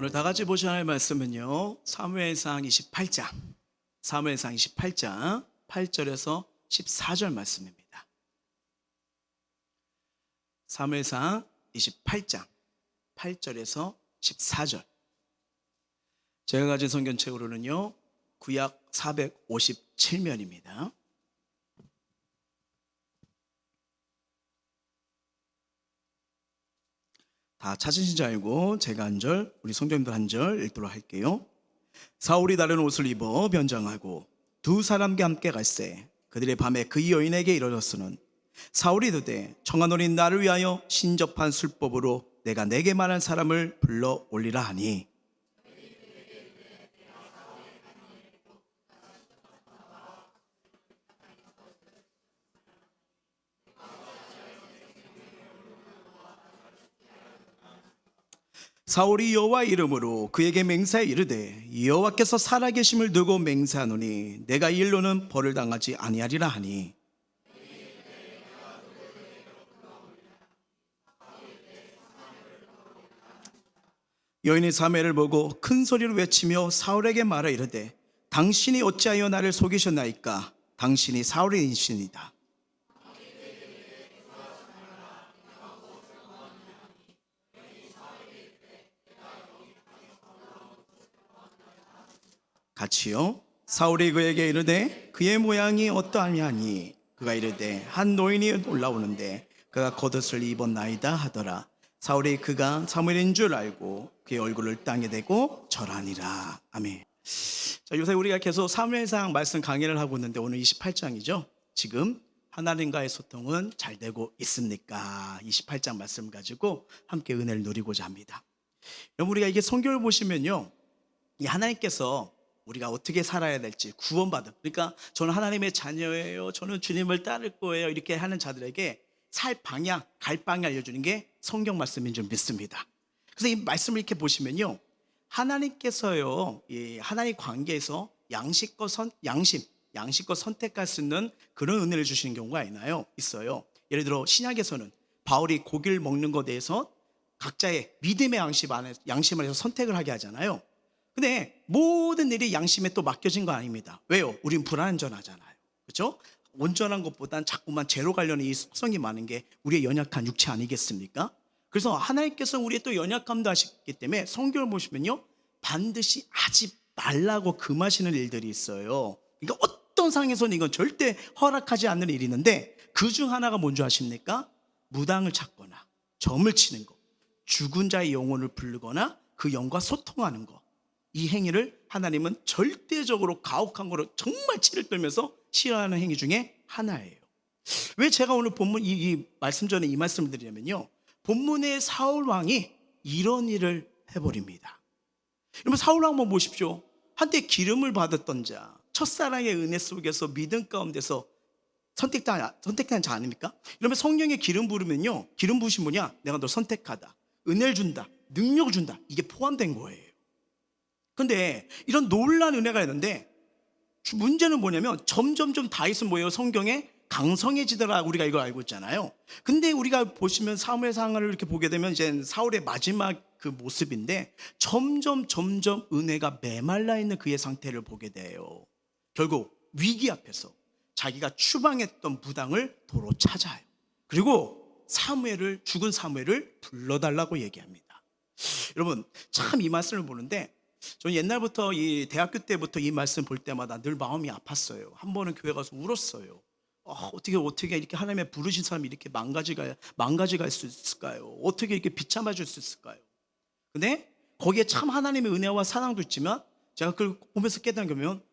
오늘 다 같이 보셔야 할 말씀은요, 사무엘상 28장 8절에서 14절 말씀입니다. 사무엘상 28장 8절에서 14절. 제가 가진 성경책으로는요, 구약 457면입니다. 다 찾으신 줄 알고 제가 한 절, 우리 성도님들 한 절 읽도록 할게요. 사울이 다른 옷을 입어 변장하고 두 사람과 함께 갈새 그들의 밤에 그 여인에게 이르렀으는 사울이 이르되 청하노니 나를 위하여 신접한 술법으로 내가 내게 말한 사람을 불러 올리라 하니, 사울이 여호와 이름으로 그에게 맹세하여 이르되 여호와께서 살아계심을 두고 맹세하노니 내가 이 일로는 벌을 당하지 아니하리라 하니, 여인이 사무엘을 보고 큰 소리로 외치며 사울에게 말하 이르되 당신이 어찌하여 나를 속이셨나이까? 당신이 사울이시니이다. 같이요. 사울이 그에게 이르되 그의 모양이 어떠하냐니, 그가 이르되 한 노인이 올라오는데 그가 겉옷을 입었나이다 하더라. 사울이 그가 사무엘인 줄 알고 그의 얼굴을 땅에 대고 절하니라. 아멘. 자, 요새 우리가 계속 사무엘상 말씀 강의를 하고 있는데 오늘 28장이죠. 지금 하나님과의 소통은 잘 되고 있습니까? 28장 말씀 가지고 함께 은혜를 누리고자 합니다. 여러분, 우리가 이게 성경을 보시면요, 이 하나님께서 우리가 어떻게 살아야 될지 구원받은, 그러니까 저는 하나님의 자녀예요, 저는 주님을 따를 거예요, 이렇게 하는 자들에게 살 방향, 갈 방향 알려주는 게 성경 말씀인 줄 믿습니다. 그래서 이 말씀을 이렇게 보시면요, 하나님께서요, 이 하나님 관계에서 양심껏 선택할 수 있는 그런 은혜를 주시는 경우가 있어요. 예를 들어 신약에서는 바울이 고기를 먹는 것에 대해서 각자의 믿음의 양심을 해서 선택을 하게 하잖아요. 근데 모든 일이 양심에 또 맡겨진 거 아닙니다. 왜요? 우린 불완전하잖아요. 그렇죠? 온전한 것보단 자꾸만 죄로 가려는 이 속성이 많은 게 우리의 연약한 육체 아니겠습니까? 그래서 하나님께서 우리의 또 연약함도 아시기 때문에 성경을 보시면요, 반드시 하지 말라고 금하시는 일들이 있어요. 그러니까 어떤 상황에서는 이건 절대 허락하지 않는 일이 있는데, 그 중 하나가 뭔지 아십니까? 무당을 찾거나 점을 치는 거, 죽은 자의 영혼을 부르거나 그 영과 소통하는 거, 이 행위를 하나님은 절대적으로 가혹한 거로 정말 치를 떨면서 싫어하는 행위 중에 하나예요. 왜 제가 오늘 본문 이 말씀 전에 이 말씀을 드리냐면요, 본문의 사울 왕이 이런 일을 해버립니다. 여러분, 사울 왕 한번 보십시오. 한때 기름을 받았던 자, 첫사랑의 은혜 속에서 믿음 가운데서 선택된 자 아닙니까? 여러분, 성령의 기름 부으면요, 기름 부으신 뭐냐? 내가 널 선택하다, 은혜를 준다, 능력을 준다, 이게 포함된 거예요. 근데 이런 놀라운 은혜가 있는데 문제는 뭐냐면 점점점 다윗은 뭐예요? 성경에 강성해지더라, 우리가 이걸 알고 있잖아요. 근데 우리가 보시면 사무엘상을 이렇게 보게 되면 이제 사울의 마지막 그 모습인데 점점 은혜가 메말라 있는 그의 상태를 보게 돼요. 결국 위기 앞에서 자기가 추방했던 무당을 도로 찾아요. 그리고 죽은 사무엘을 불러달라고 얘기합니다. 여러분, 참 이 말씀을 보는데 저는 옛날부터 이 대학교 때부터 이 말씀 볼 때마다 늘 마음이 아팠어요. 한 번은 교회 가서 울었어요. 어떻게 이렇게 하나님의 부르신 사람이 이렇게 망가져갈 수 있을까요? 어떻게 이렇게 비참해 줄 수 있을까요? 근데 거기에 참 하나님의 은혜와 사랑도 있지만 제가 그걸 보면서 깨달은 게 뭐냐면,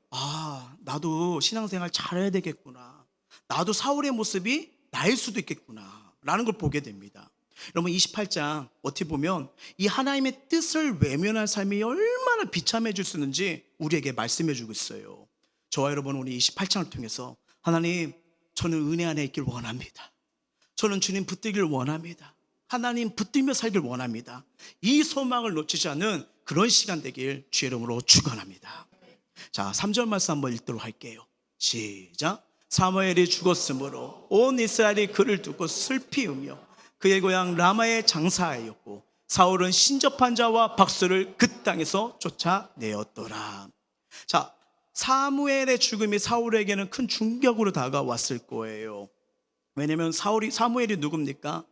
나도 신앙생활 잘해야 되겠구나, 나도 사울의 모습이 나일 수도 있겠구나 라는 걸 보게 됩니다. 여러분, 28장 어떻게 보면 이 하나님의 뜻을 외면한 삶이 얼마나 비참해질 수 있는지 우리에게 말씀해 주고 있어요. 저와 여러분, 오늘 28장을 통해서 하나님, 저는 은혜 안에 있길 원합니다. 저는 주님 붙들기를 원합니다. 하나님 붙들며 살길 원합니다. 이 소망을 놓치지 않는 그런 시간 되길 주의 이름으로 축원합니다. 자, 3절 말씀 한번 읽도록 할게요. 시작. 사무엘이 죽었으므로 온 이스라엘이 그를 두고 슬피우며 그의 고향 라마에 장사하였고 사울은 신접한 자와 박수를 그 땅에서 쫓아내었더라. 자, 사무엘의 죽음이 사울에게는 큰 충격으로 다가왔을 거예요. 왜냐하면 사무엘이 누굽니까?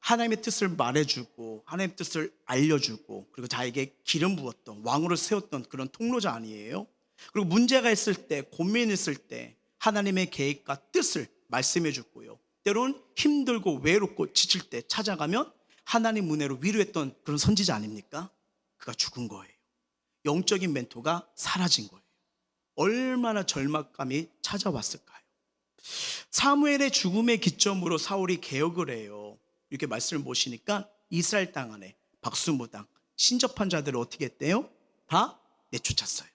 하나님의 뜻을 말해주고 하나님의 뜻을 알려주고 그리고 자에게 기름 부었던, 왕으로 세웠던 그런 통로자 아니에요? 그리고 문제가 있을 때, 고민이 있을 때 하나님의 계획과 뜻을 말씀해 주고요, 때로는 힘들고 외롭고 지칠 때 찾아가면 하나님 은혜로 위로했던 그런 선지자 아닙니까? 그가 죽은 거예요. 영적인 멘토가 사라진 거예요. 얼마나 절망감이 찾아왔을까요? 사무엘의 죽음의 기점으로 사울이 개혁을 해요. 이렇게 말씀을 보시니까 이스라엘 땅 안에 박수무당, 신접한 자들을 어떻게 했대요? 다 내쫓았어요.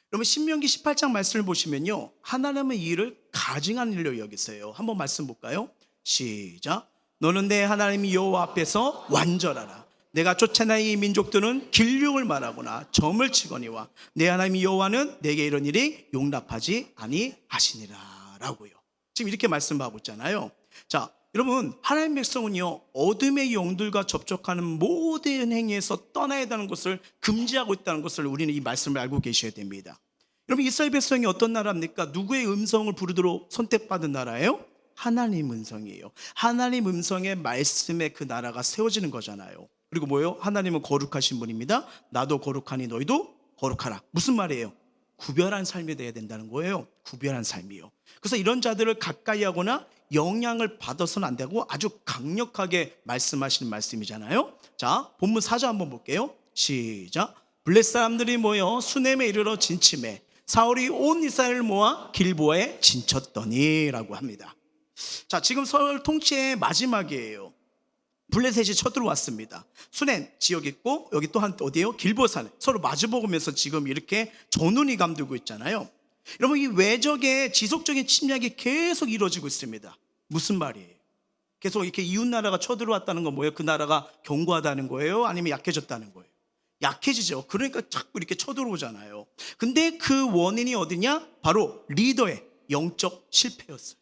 그러면 신명기 18장 말씀을 보시면요, 하나님은 이 일을 가증한 일로 여기세요. 한번 말씀 볼까요? 시작. 너는 내 하나님 여호와 앞에서 완전하라. 내가 쫓아낸 이 민족들은 길흉을 말하거나 점을 치거니와 내 하나님 여호와는 내게 이런 일이 용납하지 아니하시니라 라고요. 지금 이렇게 말씀하고 있잖아요. 자, 여러분, 하나님 백성은요, 어둠의 영들과 접촉하는 모든 행위에서 떠나야 되는 것을 금지하고 있다는 것을 우리는 이 말씀을 알고 계셔야 됩니다. 여러분, 이스라엘 백성이 어떤 나라입니까? 누구의 음성을 부르도록 선택받은 나라예요? 하나님 음성이에요. 하나님 음성의 말씀에 그 나라가 세워지는 거잖아요. 그리고 뭐예요? 하나님은 거룩하신 분입니다. 나도 거룩하니 너희도 거룩하라. 무슨 말이에요? 구별한 삶이 돼야 된다는 거예요. 구별한 삶이요. 그래서 이런 자들을 가까이 하거나 영향을 받아서는 안 되고 아주 강력하게 말씀하시는 말씀이잖아요. 자, 본문 4절 한번 볼게요. 시작. 블레 사람들이 모여 수넴에 이르러 진침해 사울이 온 이스라엘을 모아 길보아에 진쳤더니 라고 합니다. 자, 지금 사울 통치의 마지막이에요. 블레셋이 쳐들어왔습니다. 수넴 지역 있고 여기 또 한 어디예요? 길보산, 서로 마주보면서 지금 이렇게 전운이 감돌고 있잖아요. 여러분, 이 외적의 지속적인 침략이 계속 이루어지고 있습니다. 무슨 말이에요? 계속 이렇게 이웃 나라가 쳐들어왔다는 건 뭐예요? 그 나라가 견고하다는 거예요? 아니면 약해졌다는 거예요? 약해지죠. 그러니까 자꾸 이렇게 쳐들어오잖아요. 근데 그 원인이 어디냐? 바로 리더의 영적 실패였어요.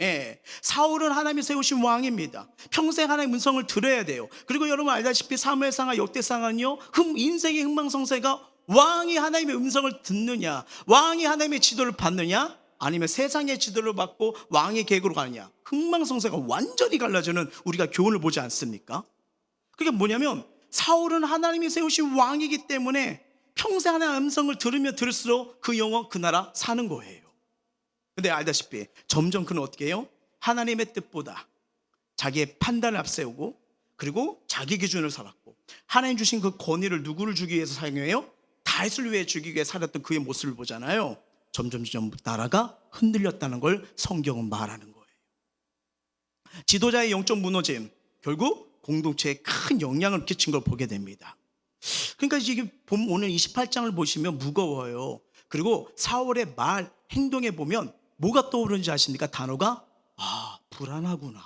예, 사울은 하나님이 세우신 왕입니다. 평생 하나님의 음성을 들어야 돼요. 그리고 여러분 알다시피 사무엘상하 역대상하는요, 인생의 흥망성쇠가 왕이 하나님의 음성을 듣느냐, 왕이 하나님의 지도를 받느냐, 아니면 세상의 지도를 받고 왕의 계획으로 가느냐, 흥망성쇠가 완전히 갈라지는 우리가 교훈을 보지 않습니까? 그게 뭐냐면 사울은 하나님이 세우신 왕이기 때문에 평생 하나님의 음성을 들으면 들을수록 그 영혼, 그 나라 사는 거예요. 근데 알다시피 점점 그는 어떻게 해요? 하나님의 뜻보다 자기의 판단을 앞세우고 그리고 자기 기준을 살았고, 하나님 주신 그 권위를 누구를 주기 위해서 사용해요? 다윗을 위해 주기 위해 살았던 그의 모습을 보잖아요. 점점 나라가 흔들렸다는 걸 성경은 말하는 거예요. 지도자의 영적 무너짐, 결국 공동체에 큰 영향을 끼친 걸 보게 됩니다. 그러니까 이게 오늘 28장을 보시면 무거워요. 그리고 사울의 말, 행동에 보면 뭐가 떠오르는지 아십니까? 단어가 불안하구나,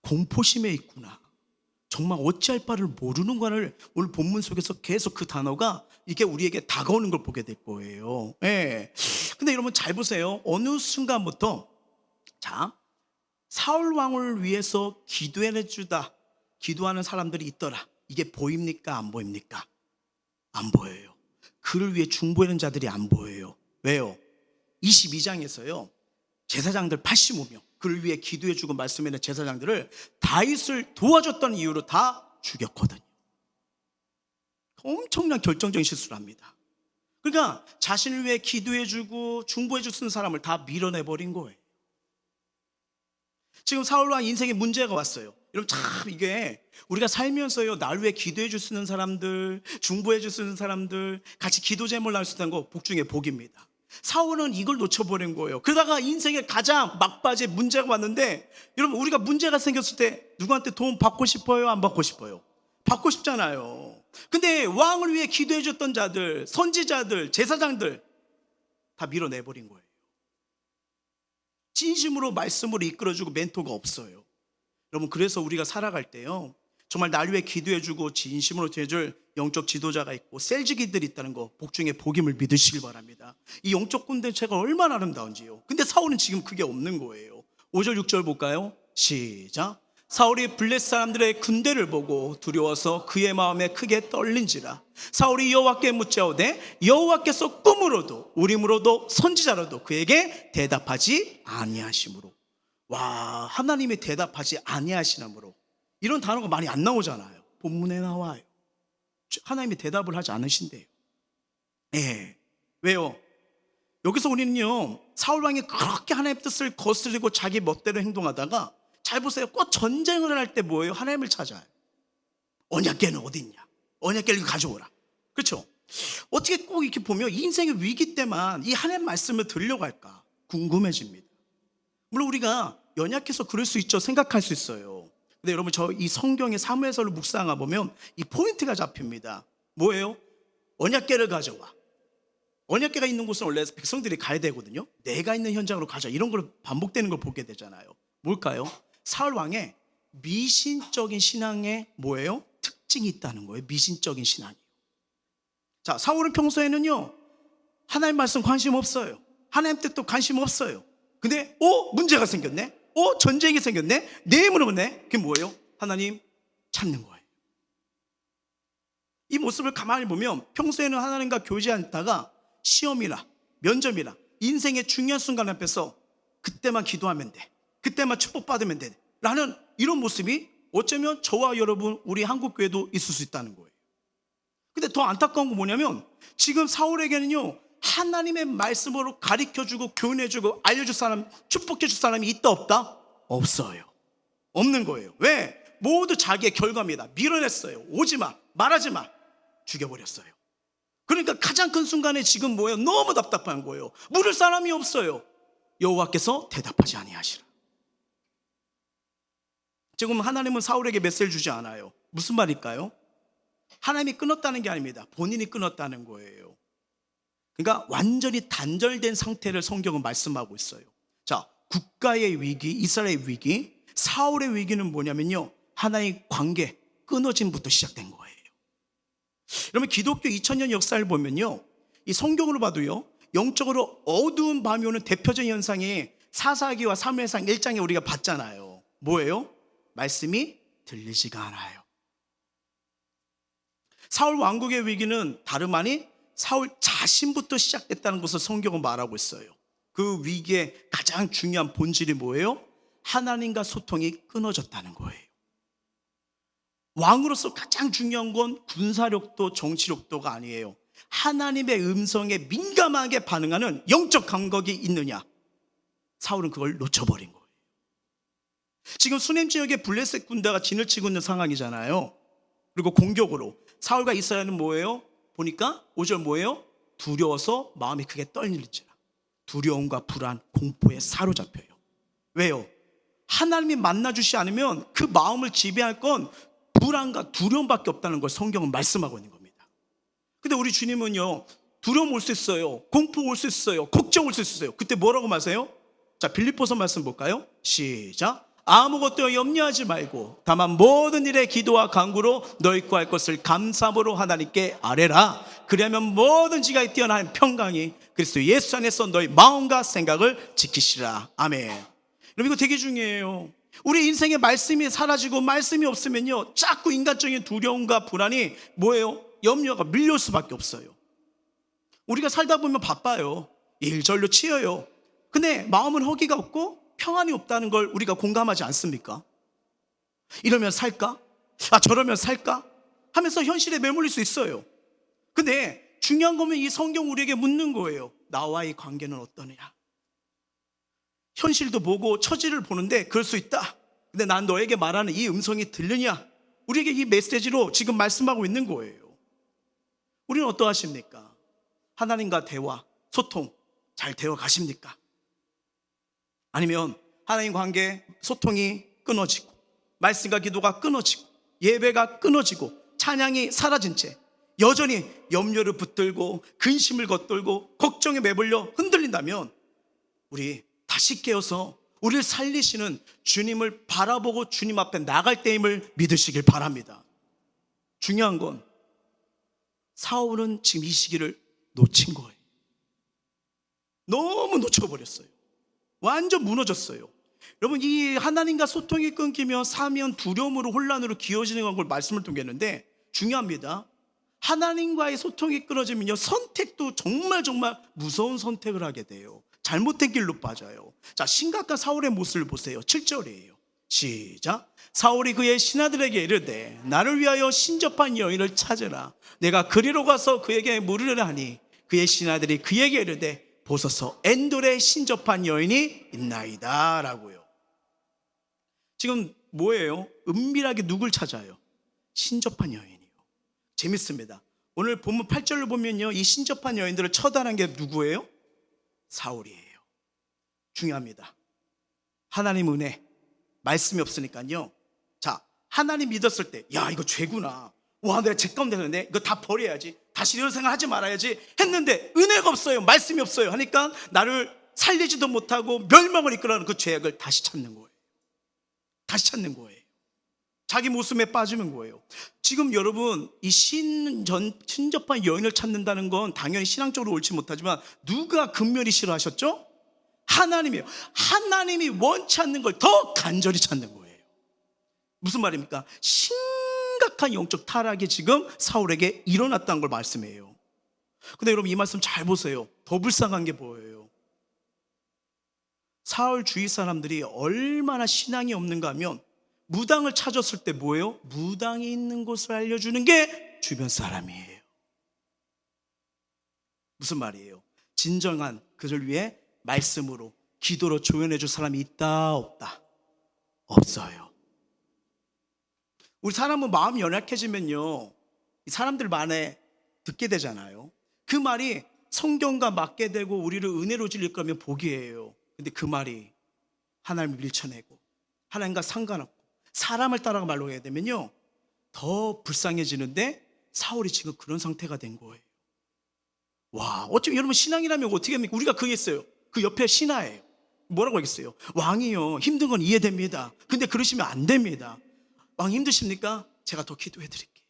공포심에 있구나, 정말 어찌할 바를 모르는가를 오늘 본문 속에서 계속 그 단어가 이게 우리에게 다가오는 걸 보게 될 거예요. 예. 근데 여러분 잘 보세요. 어느 순간부터 자, 사울 왕을 위해서 기도해주다 기도하는 사람들이 있더라. 이게 보입니까? 안 보입니까? 안 보여요. 그를 위해 중보하는 자들이 안 보여요. 왜요? 22장에서요 제사장들 85명, 그를 위해 기도해주고 말씀하는 제사장들을 다윗을 도와줬던 이유로 다 죽였거든요. 엄청난 결정적인 실수를 합니다. 그러니까 자신을 위해 기도해주고 중보해줄 수 있는 사람을 다 밀어내버린 거예요. 지금 사울왕 인생에 문제가 왔어요. 여러분 참 이게 우리가 살면서요, 나를 위해 기도해줄 수 있는 사람들, 중보해줄 수 있는 사람들, 같이 기도 제목을 나눌 수 있다는 거 복 중에 복입니다. 사울은 이걸 놓쳐버린 거예요. 그러다가 인생에 가장 막바지에 문제가 왔는데, 여러분 우리가 문제가 생겼을 때 누구한테 도움 받고 싶어요? 안 받고 싶어요? 받고 싶잖아요. 근데 왕을 위해 기도해줬던 자들, 선지자들, 제사장들 다 밀어내버린 거예요. 진심으로 말씀으로 이끌어주고 멘토가 없어요. 여러분 그래서 우리가 살아갈 때요, 정말 나를 위해 기도해주고 진심으로 대줄 영적 지도자가 있고 셀지기들이 있다는 거 복 중에 복임을 믿으시길 바랍니다. 이 영적 공동체가 얼마나 아름다운지요. 근데 사울은 지금 그게 없는 거예요. 5절 6절 볼까요? 시작. 사울이 블레셋 사람들의 군대를 보고 두려워서 그의 마음에 크게 떨린지라. 사울이 여호와께 묻자오되 여호와께서 꿈으로도 우림으로도 선지자로도 그에게 대답하지 아니하심으로. 와, 하나님이 대답하지 아니하시므로. 이런 단어가 많이 안 나오잖아요. 본문에 나와요. 하나님이 대답을 하지 않으신대요. 예. 왜요? 여기서 우리는요, 사울왕이 그렇게 하나님의 뜻을 거스르고 자기 멋대로 행동하다가, 잘 보세요, 꼭 전쟁을 할 때 뭐예요? 하나님을 찾아요. 언약궤는 어디 있냐? 언약궤를 가져오라. 그렇죠? 어떻게 꼭 이렇게 보면 인생의 위기 때만 이 하나님 말씀을 들으려고 할까 궁금해집니다. 물론 우리가 연약해서 그럴 수 있죠. 생각할 수 있어요. 근데 여러분, 저 이 성경의 사무엘서를 묵상하 보면 이 포인트가 잡힙니다. 뭐예요? 언약궤를 가져와. 언약궤가 있는 곳은 원래 백성들이 가야 되거든요. 내가 있는 현장으로 가자, 이런 걸 반복되는 걸 보게 되잖아요. 뭘까요? 사울 왕의 미신적인 신앙에 뭐예요? 특징이 있다는 거예요. 미신적인 신앙이. 자, 사울은 평소에는요, 하나님 말씀 관심 없어요. 하나님 뜻도 관심 없어요. 근데 문제가 생겼네. 전쟁이 생겼네. 내 힘으로 보네. 그게 뭐예요? 하나님 찾는 거예요. 이 모습을 가만히 보면 평소에는 하나님과 교제하다가 시험이나 면접이나 인생의 중요한 순간 앞에서 그때만 기도하면 돼, 그때만 축복받으면 돼 라는 이런 모습이 어쩌면 저와 여러분, 우리 한국교회도 있을 수 있다는 거예요. 근데 더 안타까운 건 뭐냐면 지금 사울에게는요, 하나님의 말씀으로 가르쳐주고 교훈해주고 알려줄 사람, 축복해줄 사람이 있다 없다? 없어요. 없는 거예요. 왜? 모두 자기의 결과입니다. 밀어냈어요. 오지마, 말하지마, 죽여버렸어요. 그러니까 가장 큰 순간에 지금 뭐예요? 너무 답답한 거예요. 물을 사람이 없어요. 여호와께서 대답하지 아니하시라. 지금 하나님은 사울에게 메시지를 주지 않아요. 무슨 말일까요? 하나님이 끊었다는 게 아닙니다. 본인이 끊었다는 거예요. 그러니까 완전히 단절된 상태를 성경은 말씀하고 있어요. 자, 국가의 위기, 이스라엘의 위기, 사울의 위기는 뭐냐면요, 하나의 관계 끊어짐부터 시작된 거예요. 여러분, 기독교 2000년 역사를 보면요, 이 성경으로 봐도요, 영적으로 어두운 밤이 오는 대표적인 현상이 사사기와 사무엘상 1장에 우리가 봤잖아요. 뭐예요? 말씀이 들리지가 않아요. 사울 왕국의 위기는 다름 아닌 사울 자신부터 시작됐다는 것을 성경은 말하고 있어요. 그 위기의 가장 중요한 본질이 뭐예요? 하나님과 소통이 끊어졌다는 거예요. 왕으로서 가장 중요한 건 군사력도 정치력도가 아니에요. 하나님의 음성에 민감하게 반응하는 영적 감각이 있느냐. 사울은 그걸 놓쳐버린 거예요. 지금 수냄 지역에 블레셋 군대가 진을 치고 있는 상황이잖아요. 그리고 공격으로 사울과 이스라엘은 뭐예요? 보니까 5절 뭐예요? 두려워서 마음이 크게 떨리지라. 두려움과 불안, 공포에 사로잡혀요. 왜요? 하나님이 만나주시 않으면 그 마음을 지배할 건 불안과 두려움밖에 없다는 걸 성경은 말씀하고 있는 겁니다. 근데 우리 주님은요, 두려움 올 수 있어요, 공포 올 수 있어요, 걱정 올 수 있어요. 그때 뭐라고 말하세요? 자, 빌립보서 말씀 볼까요? 시작. 아무것도 염려하지 말고 다만 모든 일에 기도와 간구로 너희 구할 것을 감사함으로 하나님께 아뢰라. 그리하면 뭐든지가 뛰어난 평강이 그리스도 예수 안에서 너희 마음과 생각을 지키시라. 아멘. 여러분, 이거 되게 중요해요. 우리 인생에 말씀이 사라지고 말씀이 없으면요, 자꾸 인간적인 두려움과 불안이 뭐예요? 염려가 밀려올 수밖에 없어요. 우리가 살다 보면 바빠요. 일절로 치여요. 근데 마음은 허기가 없고 평안이 없다는 걸 우리가 공감하지 않습니까? 이러면 살까? 저러면 살까? 하면서 현실에 매몰릴 수 있어요. 근데 중요한 거면 이 성경 우리에게 묻는 거예요. 나와의 관계는 어떠냐? 현실도 보고 처지를 보는데 그럴 수 있다. 근데 난 너에게 말하는 이 음성이 들리냐? 우리에게 이 메시지로 지금 말씀하고 있는 거예요. 우리는 어떠하십니까? 하나님과 대화, 소통 잘 되어 가십니까? 아니면 하나님 관계, 소통이 끊어지고 말씀과 기도가 끊어지고 예배가 끊어지고 찬양이 사라진 채 여전히 염려를 붙들고 근심을 겉돌고 걱정에 매몰려 흔들린다면 우리 다시 깨어서 우리를 살리시는 주님을 바라보고 주님 앞에 나갈 때임을 믿으시길 바랍니다. 중요한 건 사울은 지금 이 시기를 놓친 거예요. 너무 놓쳐버렸어요. 완전 무너졌어요. 여러분, 이 하나님과 소통이 끊기면 사면 두려움으로 혼란으로 기어지는 걸 말씀을 통해 했는데 중요합니다. 하나님과의 소통이 끊어지면요, 선택도 정말 무서운 선택을 하게 돼요. 잘못된 길로 빠져요. 자, 심각한 사울의 모습을 보세요. 7절이에요. 시작. 사울이 그의 신하들에게 이르되 나를 위하여 신접한 여인을 찾으라. 내가 그리로 가서 그에게 물으려 하니 그의 신하들이 그에게 이르되 보소서 엔돌에 신접한 여인이 있나이다 라고요. 지금 뭐예요? 은밀하게 누굴 찾아요? 신접한 여인이요. 재밌습니다. 오늘 본문 8절을 보면요, 이 신접한 여인들을 처단한 게 누구예요? 사울이에요. 중요합니다. 하나님 은혜, 말씀이 없으니까요. 자, 하나님 믿었을 때, 야, 이거 죄구나. 와, 내가 죄 가운데 했는데 이거 다 버려야지. 다시 이런 생각 하지 말아야지 했는데 은혜가 없어요. 말씀이 없어요. 하니까 나를 살리지도 못하고 멸망을 이끌어가는 그 죄악을 다시 찾는 거예요. 다시 찾는 거예요. 자기 모습에 빠지는 거예요. 지금 여러분, 이 신접한 여인을 찾는다는 건 당연히 신앙적으로 옳지 못하지만 누가 극렬히 싫어하셨죠? 하나님이에요. 하나님이 원치 않는 걸 더 간절히 찾는 거예요. 무슨 말입니까? 심각한 영적 타락이 지금 사울에게 일어났다는 걸 말씀해요. 근데 여러분, 이 말씀 잘 보세요. 더 불쌍한 게 뭐예요? 사울 주위 사람들이 얼마나 신앙이 없는가 하면 무당을 찾았을 때 뭐예요? 무당이 있는 곳을 알려주는 게 주변 사람이에요. 무슨 말이에요? 진정한 그들 위해 말씀으로 기도로 조언해 줄 사람이 있다 없다? 없어요. 우리 사람은 마음이 연약해지면요, 이 사람들 말에 듣게 되잖아요. 그 말이 성경과 맞게 되고 우리를 은혜로 질릴 거면 복이에요. 근데 그 말이 하나님을 밀쳐내고 하나님과 상관없고 사람을 따라가 말로 해야 되면요, 더 불쌍해지는데 사울이 지금 그런 상태가 된 거예요. 와, 어쩌면 여러분 신앙이라면 어떻게 합니까? 우리가 그게 있어요. 그 옆에 신하예요. 뭐라고 하겠어요? 왕이요, 힘든 건 이해됩니다. 근데 그러시면 안 됩니다. 왕 힘드십니까? 제가 더 기도해 드릴게요.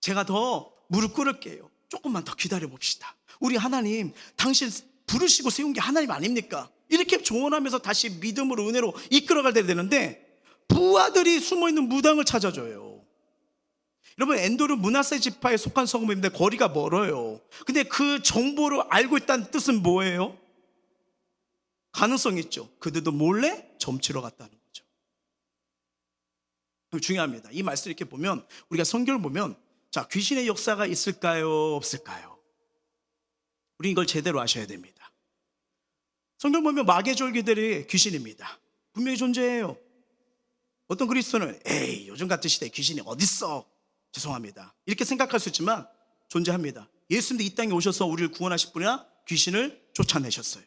제가 더 무릎 꿇을게요. 조금만 더 기다려 봅시다. 우리 하나님, 당신 부르시고 세운 게 하나님 아닙니까? 이렇게 조언하면서 다시 믿음으로 은혜로 이끌어갈 때 되는데 부하들이 숨어있는 무당을 찾아줘요. 여러분, 엔돌은 므낫세 지파에 속한 성읍인데 거리가 멀어요. 근데 그 정보를 알고 있다는 뜻은 뭐예요? 가능성이 있죠. 그들도 몰래 점치러 갔다는 거죠. 중요합니다. 이 말씀 이렇게 보면, 우리가 성경을 보면, 자, 귀신의 역사가 있을까요? 없을까요? 우리 이걸 제대로 아셔야 됩니다. 성경 보면 마개졸기들이 귀신입니다. 분명히 존재해요. 어떤 그리스도는 에이, 요즘 같은 시대에 귀신이 어딨어, 죄송합니다, 이렇게 생각할 수 있지만 존재합니다. 예수님도 이 땅에 오셔서 우리를 구원하실 분이나 귀신을 쫓아내셨어요.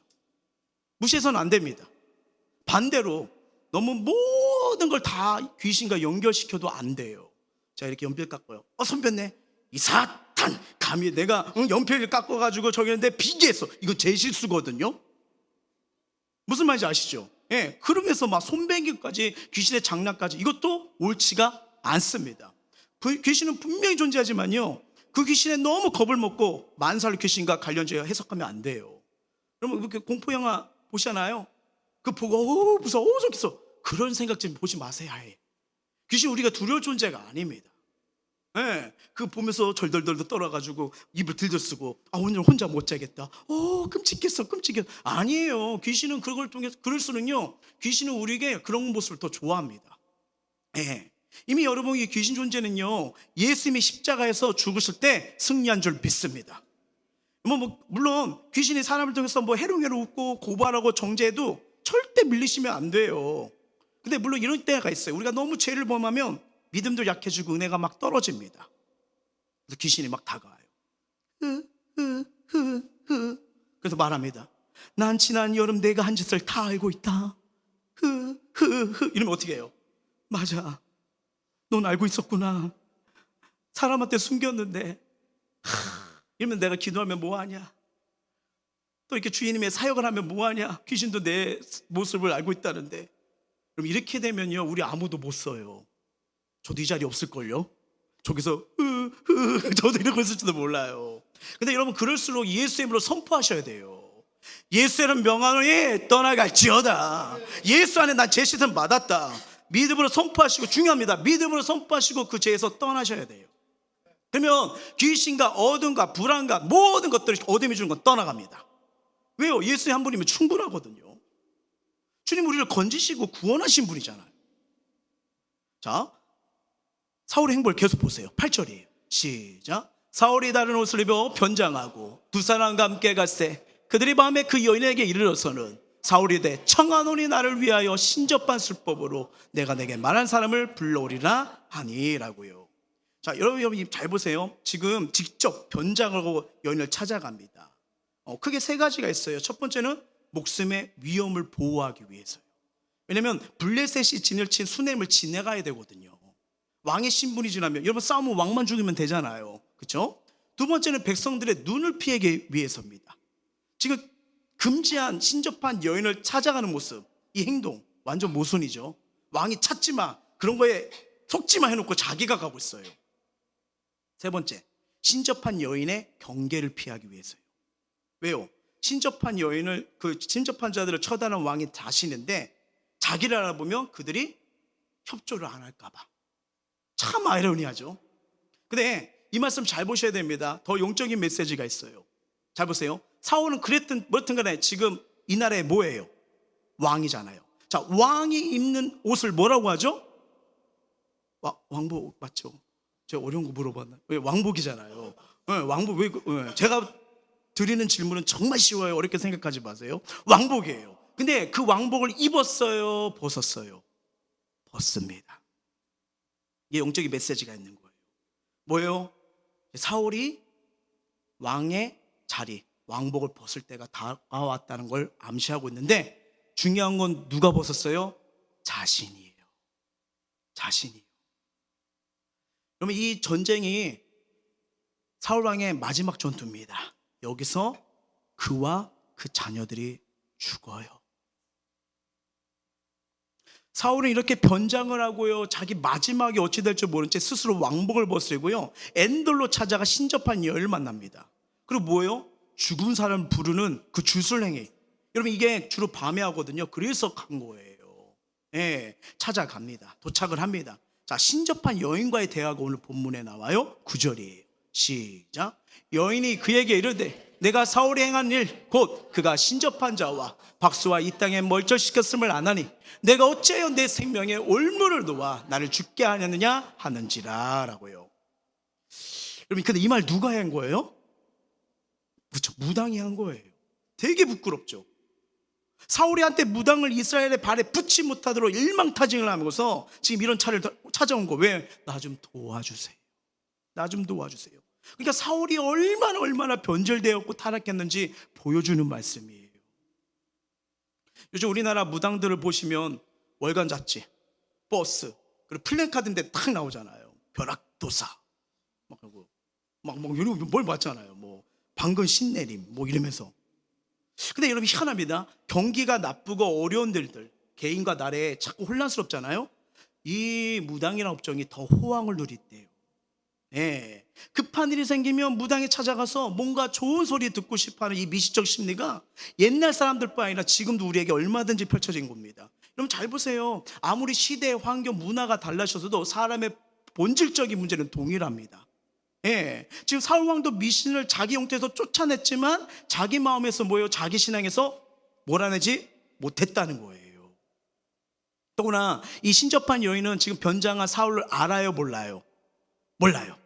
무시해서는 안 됩니다. 반대로 너무 모든 걸 다 귀신과 연결시켜도 안 돼요. 자, 이렇게 연필 깎고요. 선배네, 이 사탄 감히 내가 연필을 깎아가지고 저기 했는데 비계했어. 이거 제 실수거든요. 무슨 말인지 아시죠? 예, 그러면서 막 손뱅이까지, 귀신의 장난까지, 이것도 옳지가 않습니다. 귀신은 분명히 존재하지만요, 그 귀신에 너무 겁을 먹고 만살 귀신과 관련지어 해석하면 안 돼요. 여러분, 이렇게 공포영화 보시잖아요. 그 보고 무서워 좋겠어, 그런 생각 좀 보지 마세요. 아예. 귀신 우리가 두려울 존재가 아닙니다. 예, 그 보면서 절덜덜 떨어가지고 입을 들들쓰고 오늘 혼자 못 자겠다, 끔찍했어 끔찍했어. 아니에요. 귀신은 그걸 통해서, 그럴수록요, 귀신은 우리에게 그런 모습을 더 좋아합니다. 예, 이미 여러분, 이 귀신 존재는요, 예수님이 십자가에서 죽으실 때 승리한 줄 믿습니다. 물론 귀신이 사람을 통해서 해롱해롱 웃고 고발하고 정죄해도 절대 밀리시면 안 돼요. 근데 물론 이런 때가 있어요. 우리가 너무 죄를 범하면 믿음도 약해지고 은혜가 막 떨어집니다. 그래서 귀신이 막 다가와요. 그래서 말합니다. 난 지난 여름 내가 한 짓을 다 알고 있다. 이러면 어떻게 해요? 맞아, 넌 알고 있었구나. 사람한테 숨겼는데. 이러면 내가 기도하면 뭐하냐? 또 이렇게 주인님의 사역을 하면 뭐하냐? 귀신도 내 모습을 알고 있다는데. 그럼 이렇게 되면요, 우리 아무도 못 써요. 저도 이 자리에 없을걸요? 저기서 저도 이러고 있을지도 몰라요. 근데 여러분, 그럴수록 예수의 이름으로 선포하셔야 돼요. 예수라는 명함에 떠나갈지어다. 예수 안에 난 제 시선 받았다. 믿음으로 선포하시고, 중요합니다. 믿음으로 선포하시고 그 죄에서 떠나셔야 돼요. 그러면 귀신과 어둠과 불안과 모든 것들이, 어둠이 주는 건 떠나갑니다. 왜요? 예수의 한 분이면 충분하거든요. 주님 우리를 건지시고 구원하신 분이잖아요. 자, 사울의 행보를 계속 보세요. 8절이에요. 시작. 사울이 다른 옷을 입어 변장하고 두 사람과 함께 갔세. 그들이 밤에 그 여인에게 이르러서는 사울이 되 청하노니 나를 위하여 신접한 술법으로 내가 내게 말한 사람을 불러오리라 하니라고요. 자, 여러분 잘 보세요. 지금 직접 변장하고 여인을 찾아갑니다. 크게 세 가지가 있어요. 첫 번째는 목숨의 위험을 보호하기 위해서요. 왜냐하면 블레셋이 진을 친 수넴을 지나가야 되거든요. 왕의 신분이 지나면, 여러분 싸우면 왕만 죽이면 되잖아요. 그렇죠? 두 번째는 백성들의 눈을 피하기 위해서입니다. 지금 금지한 신접한 여인을 찾아가는 모습, 이 행동 완전 모순이죠. 왕이 찾지 마, 그런 거에 속지 마 해놓고 자기가 가고 있어요. 세 번째, 신접한 여인의 경계를 피하기 위해서요. 왜요? 신접한 여인을, 그 신접한 자들을 처단한 왕이 자신인데 자기를 알아보면 그들이 협조를 안 할까 봐. 참 아이러니하죠. 근데 이 말씀 잘 보셔야 됩니다. 더 영적인 메시지가 있어요. 잘 보세요. 사울은 그랬든 뭐든 간에 지금 이 나라의 뭐예요? 왕이잖아요. 자, 왕이 입는 옷을 뭐라고 하죠? 왕복 맞죠? 제가 어려운 거 물어봤나? 왜 왕복이잖아요. 왕복. 왜 제가 드리는 질문은 정말 쉬워요. 어렵게 생각하지 마세요. 왕복이에요. 근데 그 왕복을 입었어요? 벗었어요? 벗습니다. 이게 영적인 메시지가 있는 거예요. 뭐예요? 사울이 왕의 자리, 왕복을 벗을 때가 다가왔다는 걸 암시하고 있는데, 중요한 건 누가 벗었어요? 자신이에요. 자신이에요. 그러면 이 전쟁이 사울왕의 마지막 전투입니다. 여기서 그와 그 자녀들이 죽어요. 사울은 이렇게 변장을 하고요, 자기 마지막이 어찌 될지 모른 채 스스로 왕복을 벗으고요, 엔돌로 찾아가 신접한 여인을 만납니다. 그리고 뭐예요? 죽은 사람을 부르는 그 주술행위. 여러분 이게 주로 밤에 하거든요. 그래서 간 거예요. 예, 찾아갑니다. 도착을 합니다. 자, 신접한 여인과의 대화가 오늘 본문에 나와요. 9절이에요. 시작. 여인이 그에게 이르되 내가 사울이 행한 일 곧 그가 신접한 자와 박수와 이 땅에 멀쩡시켰음을 아나니 내가 어찌하여 내 생명에 올무를 놓아 나를 죽게 하느냐 하는지라 라고요. 여러분 근데 이 말 누가 한 거예요? 그렇죠, 무당이 한 거예요. 되게 부끄럽죠. 사울이 한때 무당을 이스라엘의 발에 붙지 못하도록 일망타진을 하면서 지금 이런 차를 찾아온 거. 왜? 나 좀 도와주세요. 나 좀 도와주세요. 그러니까 사울이 얼마나 변절되었고 타락했는지 보여주는 말씀이에요. 요즘 우리나라 무당들을 보시면 월간 잡지, 버스, 그리고 플랜카드인데 딱 나오잖아요. 벼락도사 막 이런 뭘 봤잖아요. 뭐 방금 신내림 뭐 이러면서. 근데 여러분 희한합니다. 경기가 나쁘고 어려운 일들, 개인과 나라에 자꾸 혼란스럽잖아요. 이 무당이라는 업종이 더 호황을 누리대요. 예. 급한 일이 생기면 무당에 찾아가서 뭔가 좋은 소리 듣고 싶어하는 이 미시적 심리가 옛날 사람들뿐 아니라 지금도 우리에게 얼마든지 펼쳐진 겁니다. 여러분 잘 보세요. 아무리 시대, 환경, 문화가 달라졌어도 사람의 본질적인 문제는 동일합니다. 예. 지금 사울왕도 미신을 자기 형태에서 쫓아냈지만 자기 마음에서 뭐예요? 자기 신앙에서 몰아내지 못했다는 거예요. 더구나 이 신접한 여인은 지금 변장한 사울을 알아요? 몰라요? 몰라요.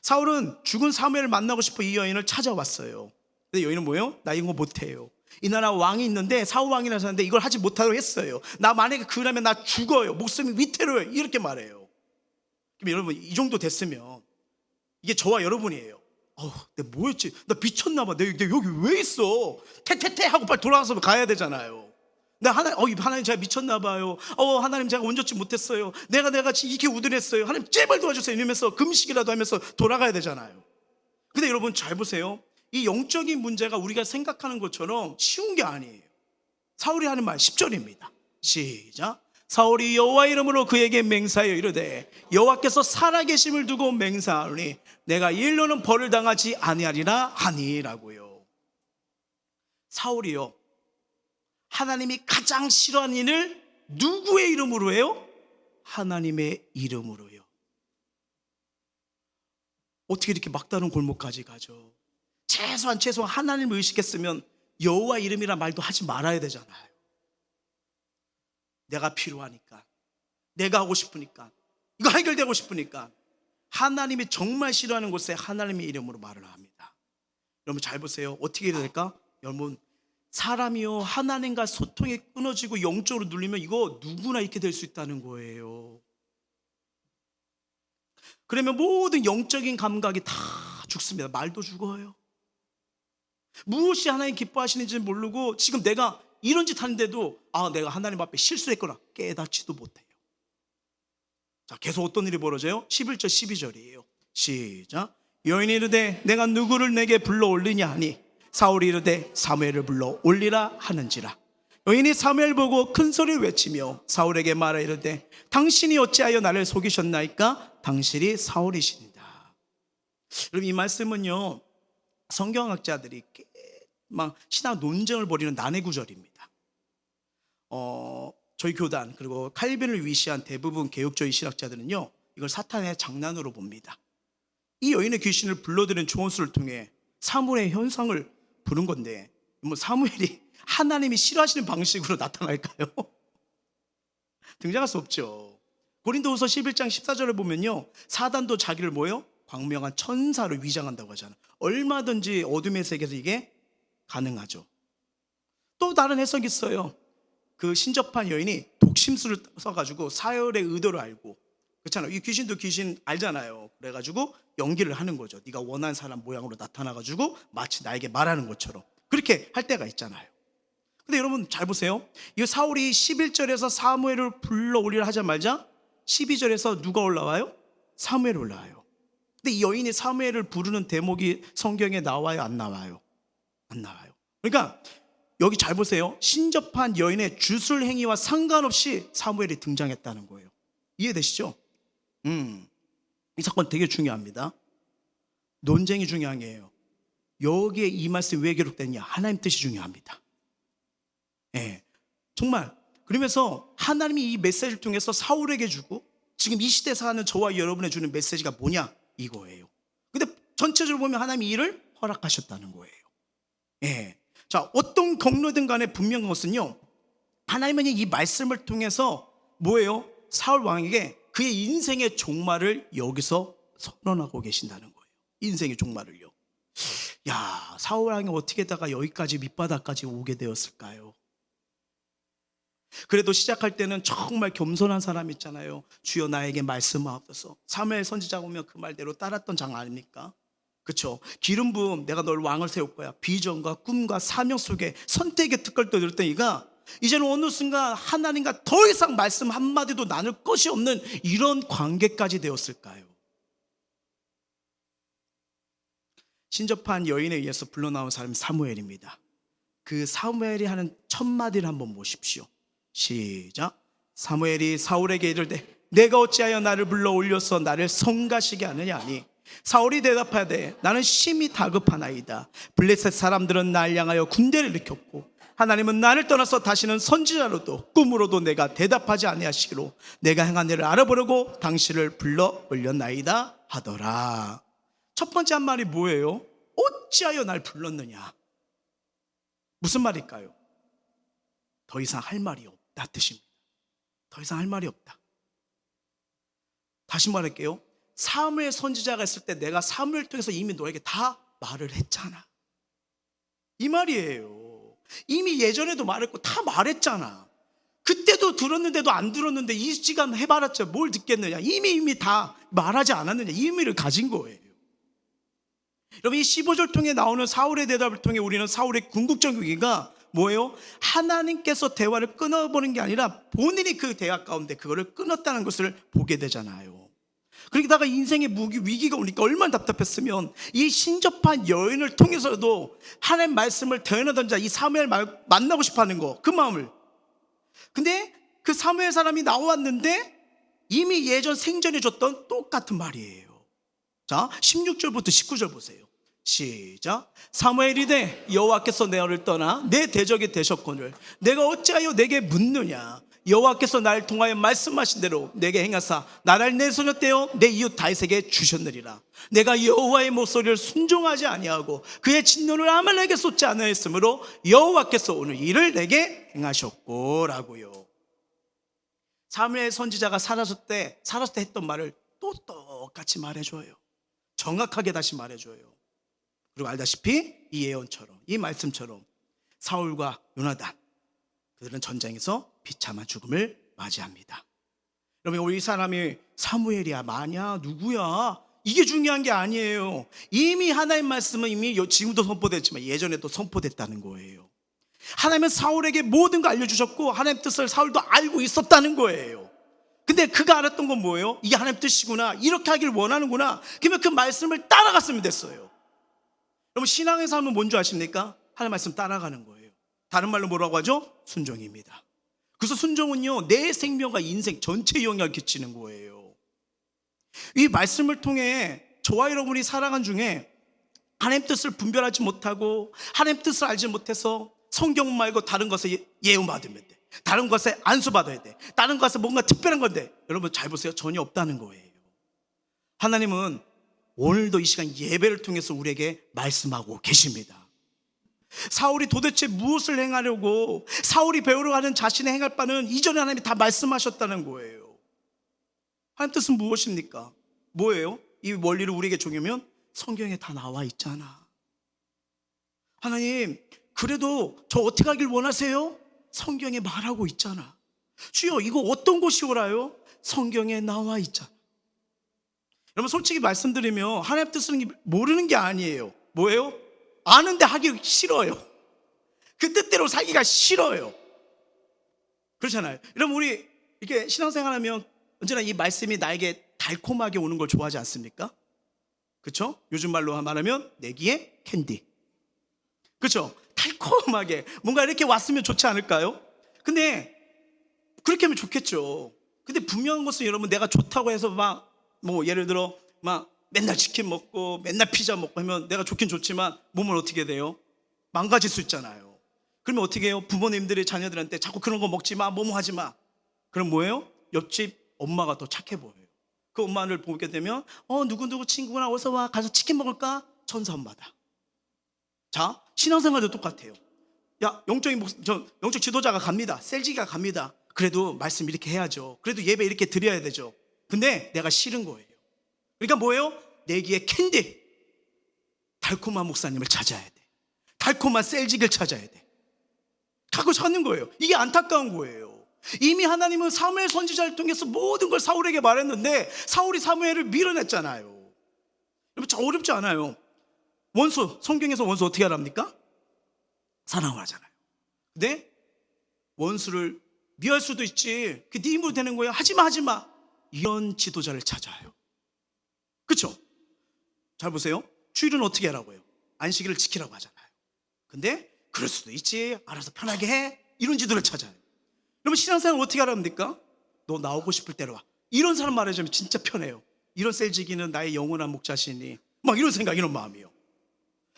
사울은 죽은 사무엘을 만나고 싶어 이 여인을 찾아왔어요. 근데 여인은 뭐예요? 나 이거 못해요. 이 나라 왕이 있는데 사울 왕이라서 하는데 이걸 하지 못하도록 했어요. 나 만약에 그러면 나 죽어요. 목숨이 위태로워요. 이렇게 말해요. 그럼 여러분 이 정도 됐으면 이게 저와 여러분이에요. 내가 뭐였지? 나 미쳤나 봐. 내가 여기 왜 있어? 태태태 하고 빨리 돌아가서 가야 되잖아요. 하나님 제가 미쳤나 봐요. 하나님 제가 온전치 못했어요. 내가 이렇게 우둔했어요. 하나님 제발 도와주세요. 이러면서 금식이라도 하면서 돌아가야 되잖아요. 근데 여러분 잘 보세요. 이 영적인 문제가 우리가 생각하는 것처럼 쉬운 게 아니에요. 사울이 하는 말 10절입니다. 시작. 사울이 여호와 이름으로 그에게 맹세하여 이르되 여호와께서 살아계심을 두고 맹세하노니 내가 이 일로는 벌을 당하지 아니하리라 하니라고요. 사울이요, 하나님이 가장 싫어하는 일을 누구의 이름으로 해요? 하나님의 이름으로요. 어떻게 이렇게 막다른 골목까지 가죠? 최소한 하나님을 의식했으면 여호와 이름이란 말도 하지 말아야 되잖아요. 내가 필요하니까, 내가 하고 싶으니까, 이거 해결되고 싶으니까 하나님이 정말 싫어하는 곳에 하나님의 이름으로 말을 합니다. 여러분 잘 보세요. 어떻게 해야 될까? 여러분, 사람이요 하나님과 소통이 끊어지고 영적으로 눌리면 이거 누구나 이렇게 될 수 있다는 거예요. 그러면 모든 영적인 감각이 다 죽습니다. 말도 죽어요. 무엇이 하나님 기뻐하시는지 모르고 지금 내가 이런 짓 하는데도 내가 하나님 앞에 실수했구나 깨닫지도 못해요. 자, 계속 어떤 일이 벌어져요? 11절 12절이에요 시작. 여인이 이르되 내가 누구를 내게 불러 올리냐 하니 사울이 이르되 사무엘을 불러 올리라 하는지라. 여인이 사무엘 보고 큰 소리를 외치며 사울에게 말하 이르되 당신이 어찌하여 나를 속이셨나이까? 당신이 사울이시니라. 여러분, 이 말씀은요 성경학자들이 막 신학 논쟁을 벌이는 난해 구절입니다. 저희 교단 그리고 칼빈을 위시한 대부분 개혁주의 신학자들은요 이걸 사탄의 장난으로 봅니다. 이 여인의 귀신을 불러들인 조원수를 통해 사무엘의 현상을 부른 건데, 뭐 사무엘이 하나님이 싫어하시는 방식으로 나타날까요? 등장할 수 없죠. 고린도후서 11장 14절을 보면요 사단도 자기를 뭐예요? 광명한 천사로 위장한다고 하잖아요. 얼마든지 어둠의 세계에서 이게 가능하죠. 또 다른 해석이 있어요. 그 신접한 여인이 독심술을 써가지고 사열의 의도를 알고, 그렇잖아요. 이 귀신도 귀신 알잖아요. 그래가지고 연기를 하는 거죠. 네가 원하는 사람 모양으로 나타나가지고 마치 나에게 말하는 것처럼 그렇게 할 때가 있잖아요. 근데 여러분 잘 보세요. 이 사울이 11절에서 사무엘을 불러 올리라 하자마자 12절에서 누가 올라와요? 사무엘이 올라와요. 근데 이 여인이 사무엘을 부르는 대목이 성경에 나와요? 안 나와요? 안 나와요. 그러니까 여기 잘 보세요. 신접한 여인의 주술 행위와 상관없이 사무엘이 등장했다는 거예요. 이해되시죠? 이 사건 되게 중요합니다. 논쟁이 중요한 게예요. 여기에 이 말씀이 왜 기록됐냐? 하나님 뜻이 중요합니다. 예, 정말. 그러면서 하나님이 이 메시지를 통해서 사울에게 주고 지금 이 시대에 사는 저와 여러분에 주는 메시지가 뭐냐? 이거예요. 근데 전체적으로 보면 하나님이 이를 허락하셨다는 거예요. 예. 자, 어떤 경로든 간에 분명한 것은요 하나님은 이 말씀을 통해서 뭐예요? 사울 왕에게 그의 인생의 종말을 여기서 선언하고 계신다는 거예요. 인생의 종말을요. 야, 사울 왕이 어떻게다가 여기까지 밑바닥까지 오게 되었을까요? 그래도 시작할 때는 정말 겸손한 사람 있잖아요. 주여 나에게 말씀하옵소서. 사무엘 선지자가 오면 그 말대로 따랐던 장 아닙니까? 그렇죠. 기름 부음, 내가 널 왕을 세울 거야. 비전과 꿈과 사명 속에 선택의 특권을 들었던 이가 이제는 어느 순간 하나님과 더 이상 말씀 한마디도 나눌 것이 없는 이런 관계까지 되었을까요? 신접한 여인에 의해서 불러나온 사람이 사무엘입니다. 그 사무엘이 하는 첫 마디를 한번 보십시오. 시작. 사무엘이 사울에게 이르되 내가 어찌하여 나를 불러 올려서 나를 성가시게 하느냐 하니 사울이 대답하되 나는 심히 다급하나이다. 블레셋 사람들은 날 향하여 군대를 일으켰고 하나님은 나를 떠나서 다시는 선지자로도 꿈으로도 내가 대답하지 아니하시기로 내가 행한 일을 알아보려고 당신을 불러 올렸나이다 하더라. 첫 번째 한 말이 뭐예요? 어찌하여 날 불렀느냐? 무슨 말일까요? 더 이상 할 말이 없다 뜻입니다. 더 이상 할 말이 없다. 다시 말할게요. 사무엘 선지자가 있을 때 내가 사무엘 통해서 이미 너에게 다 말을 했잖아. 이 말이에요. 이미 예전에도 말했고 다 말했잖아. 그때도 들었는데도 안 들었는데 이 시간 해봐랐자 뭘 듣겠느냐. 이미 다 말하지 않았느냐. 이 의미를 가진 거예요. 여러분, 이 15절 통해 나오는 사울의 대답을 통해 우리는 사울의 궁극적 위기가 뭐예요? 하나님께서 대화를 끊어버린 게 아니라 본인이 그 대화 가운데 그거를 끊었다는 것을 보게 되잖아요. 그러다가 인생의 위기가 오니까 얼마나 답답했으면 이 신접한 여인을 통해서도 하나님 말씀을 대언하던 자 이 사무엘 만나고 싶어하는 거, 그 마음을. 근데 그 사무엘 사람이 나왔는데 이미 예전 생전에 줬던 똑같은 말이에요. 자, 16절부터 19절 보세요. 시작. 사무엘이 되 여호와께서 너를 떠나 내 대적이 되셨거늘 내가 어찌하여 내게 묻느냐. 여호와께서 나를 통하여 말씀하신 대로 내게 행하사 나를 내 손에 떼어 내 이웃 다윗에게 주셨느니라. 내가 여호와의 목소리를 순종하지 아니하고 그의 진노를 아말렉에게 쏟지 아니하였으므로 여호와께서 오늘 이를 내게 행하셨고라고요. 사무엘 선지자가 살았을 때 했던 말을 또 똑같이 말해줘요. 정확하게 다시 말해줘요. 그리고 알다시피 이 예언처럼, 이 말씀처럼 사울과 요나단, 그들은 전장에서 비참한 죽음을 맞이합니다. 여러분, 우리 사람이 사무엘이야 마냐 누구야 이게 중요한 게 아니에요. 이미 하나님 말씀은 이미 지금도 선포됐지만 예전에도 선포됐다는 거예요. 하나님은 사울에게 모든 걸 알려주셨고 하나님 뜻을 사울도 알고 있었다는 거예요. 근데 그가 알았던 건 뭐예요? 이게 하나님 뜻이구나, 이렇게 하기를 원하는구나. 그러면 그 말씀을 따라갔으면 됐어요. 여러분, 신앙의 삶은 뭔지 아십니까? 하나님 말씀 따라가는 거예요. 다른 말로 뭐라고 하죠? 순종입니다. 그래서 순종은요, 내 생명과 인생 전체에 영향을 끼치는 거예요. 이 말씀을 통해 저와 여러분이 살아간 중에 하나님 뜻을 분별하지 못하고 하나님 뜻을 알지 못해서 성경 말고 다른 것에 예언받으면 돼, 다른 것에 안수받아야 돼, 다른 것에 뭔가 특별한 건데, 여러분 잘 보세요. 전혀 없다는 거예요. 하나님은 오늘도 이 시간 예배를 통해서 우리에게 말씀하고 계십니다. 사울이 도대체 무엇을 행하려고, 사울이 배우러 가는 자신의 행할 바는 이전에 하나님이 다 말씀하셨다는 거예요. 하나님 뜻은 무엇입니까? 뭐예요? 이 원리를 우리에게 적용하면 성경에 다 나와 있잖아. 하나님, 그래도 저 어떻게 하길 원하세요? 성경에 말하고 있잖아. 주여, 이거 어떤 곳이 오라요? 성경에 나와 있잖아. 여러분, 솔직히 말씀드리면 하나님 뜻은 모르는 게 아니에요. 뭐예요? 아는데 하기 싫어요. 그 뜻대로 살기가 싫어요. 그렇잖아요. 여러분, 우리 이렇게 신앙생활하면 언제나 이 말씀이 나에게 달콤하게 오는 걸 좋아하지 않습니까? 그렇죠? 요즘 말로 말하면 내기의 캔디. 그렇죠? 달콤하게 뭔가 이렇게 왔으면 좋지 않을까요? 근데 그렇게 하면 좋겠죠. 근데 분명한 것은 여러분, 내가 좋다고 해서 막 뭐 예를 들어 막 맨날 치킨 먹고 맨날 피자 먹고 하면 내가 좋긴 좋지만 몸은 어떻게 돼요? 망가질 수 있잖아요. 그러면 어떻게 해요? 부모님들이 자녀들한테 자꾸 그런 거 먹지 마, 뭐뭐 하지 마. 그럼 뭐예요? 옆집 엄마가 더 착해 보여요. 그 엄마를 보게 되면 누구누구 친구나 어서 와, 가서 치킨 먹을까? 천사 엄마다. 자, 신앙생활도 똑같아요. 야, 영적 지도자가 갑니다. 셀지가 갑니다. 그래도 말씀 이렇게 해야죠. 그래도 예배 이렇게 드려야 되죠. 근데 내가 싫은 거예요. 그러니까 뭐예요? 내기의 캔디, 달콤한 목사님을 찾아야 돼. 달콤한 셀직을 찾아야 돼. 갖고 찾는 거예요. 이게 안타까운 거예요. 이미 하나님은 사무엘 선지자를 통해서 모든 걸 사울에게 말했는데 사울이 사무엘을 밀어냈잖아요. 여러분, 저 어렵지 않아요. 원수, 성경에서 원수 어떻게 하랍니까? 사랑을 하잖아요. 근데 원수를 미워할 수도 있지. 그게 네 힘으로 되는 거예요. 하지마 이런 지도자를 찾아요. 그렇죠? 잘 보세요. 주일은 어떻게 하라고 해요? 안식일을 지키라고 하잖아요. 근데 그럴 수도 있지, 알아서 편하게 해, 이런 지도를 찾아요. 그러면 신앙생활 어떻게 하랍니까? 너 나오고 싶을 때로 와, 이런 사람 말해주면 진짜 편해요. 이런 셀지기는 나의 영원한 목자시니, 막 이런 생각, 이런 마음이요.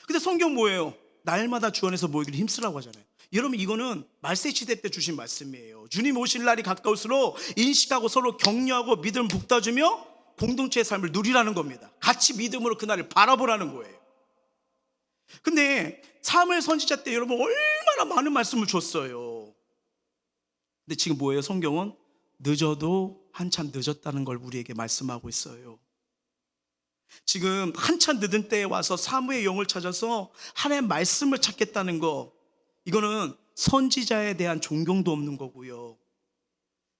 근데 성경 뭐예요? 날마다 주 안에서 모이기를 힘쓰라고 하잖아요. 여러분, 이거는 말세시대 때 주신 말씀이에요. 주님 오실 날이 가까울수록 인식하고 서로 격려하고 믿음을 북돋주며 공동체의 삶을 누리라는 겁니다. 같이 믿음으로 그날을 바라보라는 거예요. 근데 사무엘 선지자 때 여러분 얼마나 많은 말씀을 줬어요. 근데 지금 뭐예요? 성경은 늦어도 한참 늦었다는 걸 우리에게 말씀하고 있어요. 지금 한참 늦은 때에 와서 사무의 영을 찾아서 하나님의 말씀을 찾겠다는 거, 이거는 선지자에 대한 존경도 없는 거고요.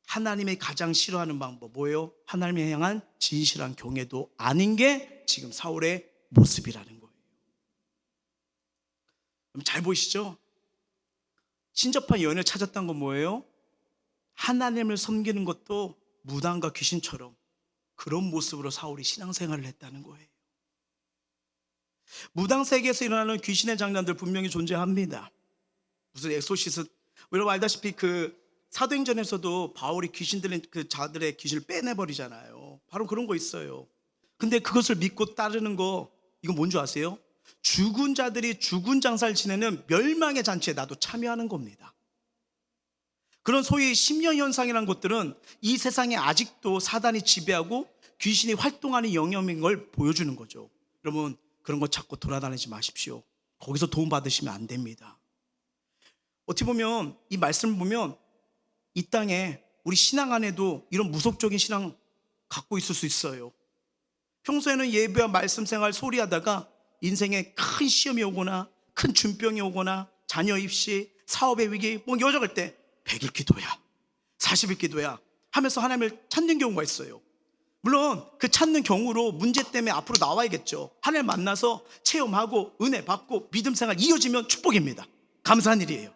하나님이 가장 싫어하는 방법 뭐예요? 하나님에 향한 진실한 경외도 아닌 게 지금 사울의 모습이라는 거예요. 잘 보이시죠? 신접한 여인을 찾았다는 건 뭐예요? 하나님을 섬기는 것도 무당과 귀신처럼 그런 모습으로 사울이 신앙생활을 했다는 거예요. 무당 세계에서 일어나는 귀신의 장난들 분명히 존재합니다. 무슨 엑소시스, 여러분 알다시피 그 사도행전에서도 바울이 귀신 들린 그 자들의 귀신을 빼내버리잖아요. 바로 그런 거 있어요. 근데 그것을 믿고 따르는 거, 이거 뭔지 아세요? 죽은 자들이 죽은 장사를 지내는 멸망의 잔치에 나도 참여하는 겁니다. 그런 소위 심령현상이라는 것들은 이 세상에 아직도 사단이 지배하고 귀신이 활동하는 영역인 걸 보여주는 거죠. 여러분, 그런 거 찾고 돌아다니지 마십시오. 거기서 도움 받으시면 안 됩니다. 어떻게 보면 이 말씀을 보면 이 땅에 우리 신앙 안에도 이런 무속적인 신앙 갖고 있을 수 있어요. 평소에는 예배와 말씀 생활 소리하다가 인생에 큰 시험이 오거나 큰 준병이 오거나 자녀 입시, 사업의 위기, 뭐 여정할 때 100일 기도야, 40일 기도야 하면서 하나님을 찾는 경우가 있어요. 물론 그 찾는 경우로 문제 때문에 앞으로 나와야겠죠. 하나님 만나서 체험하고 은혜 받고 믿음 생활 이어지면 축복입니다. 감사한 일이에요.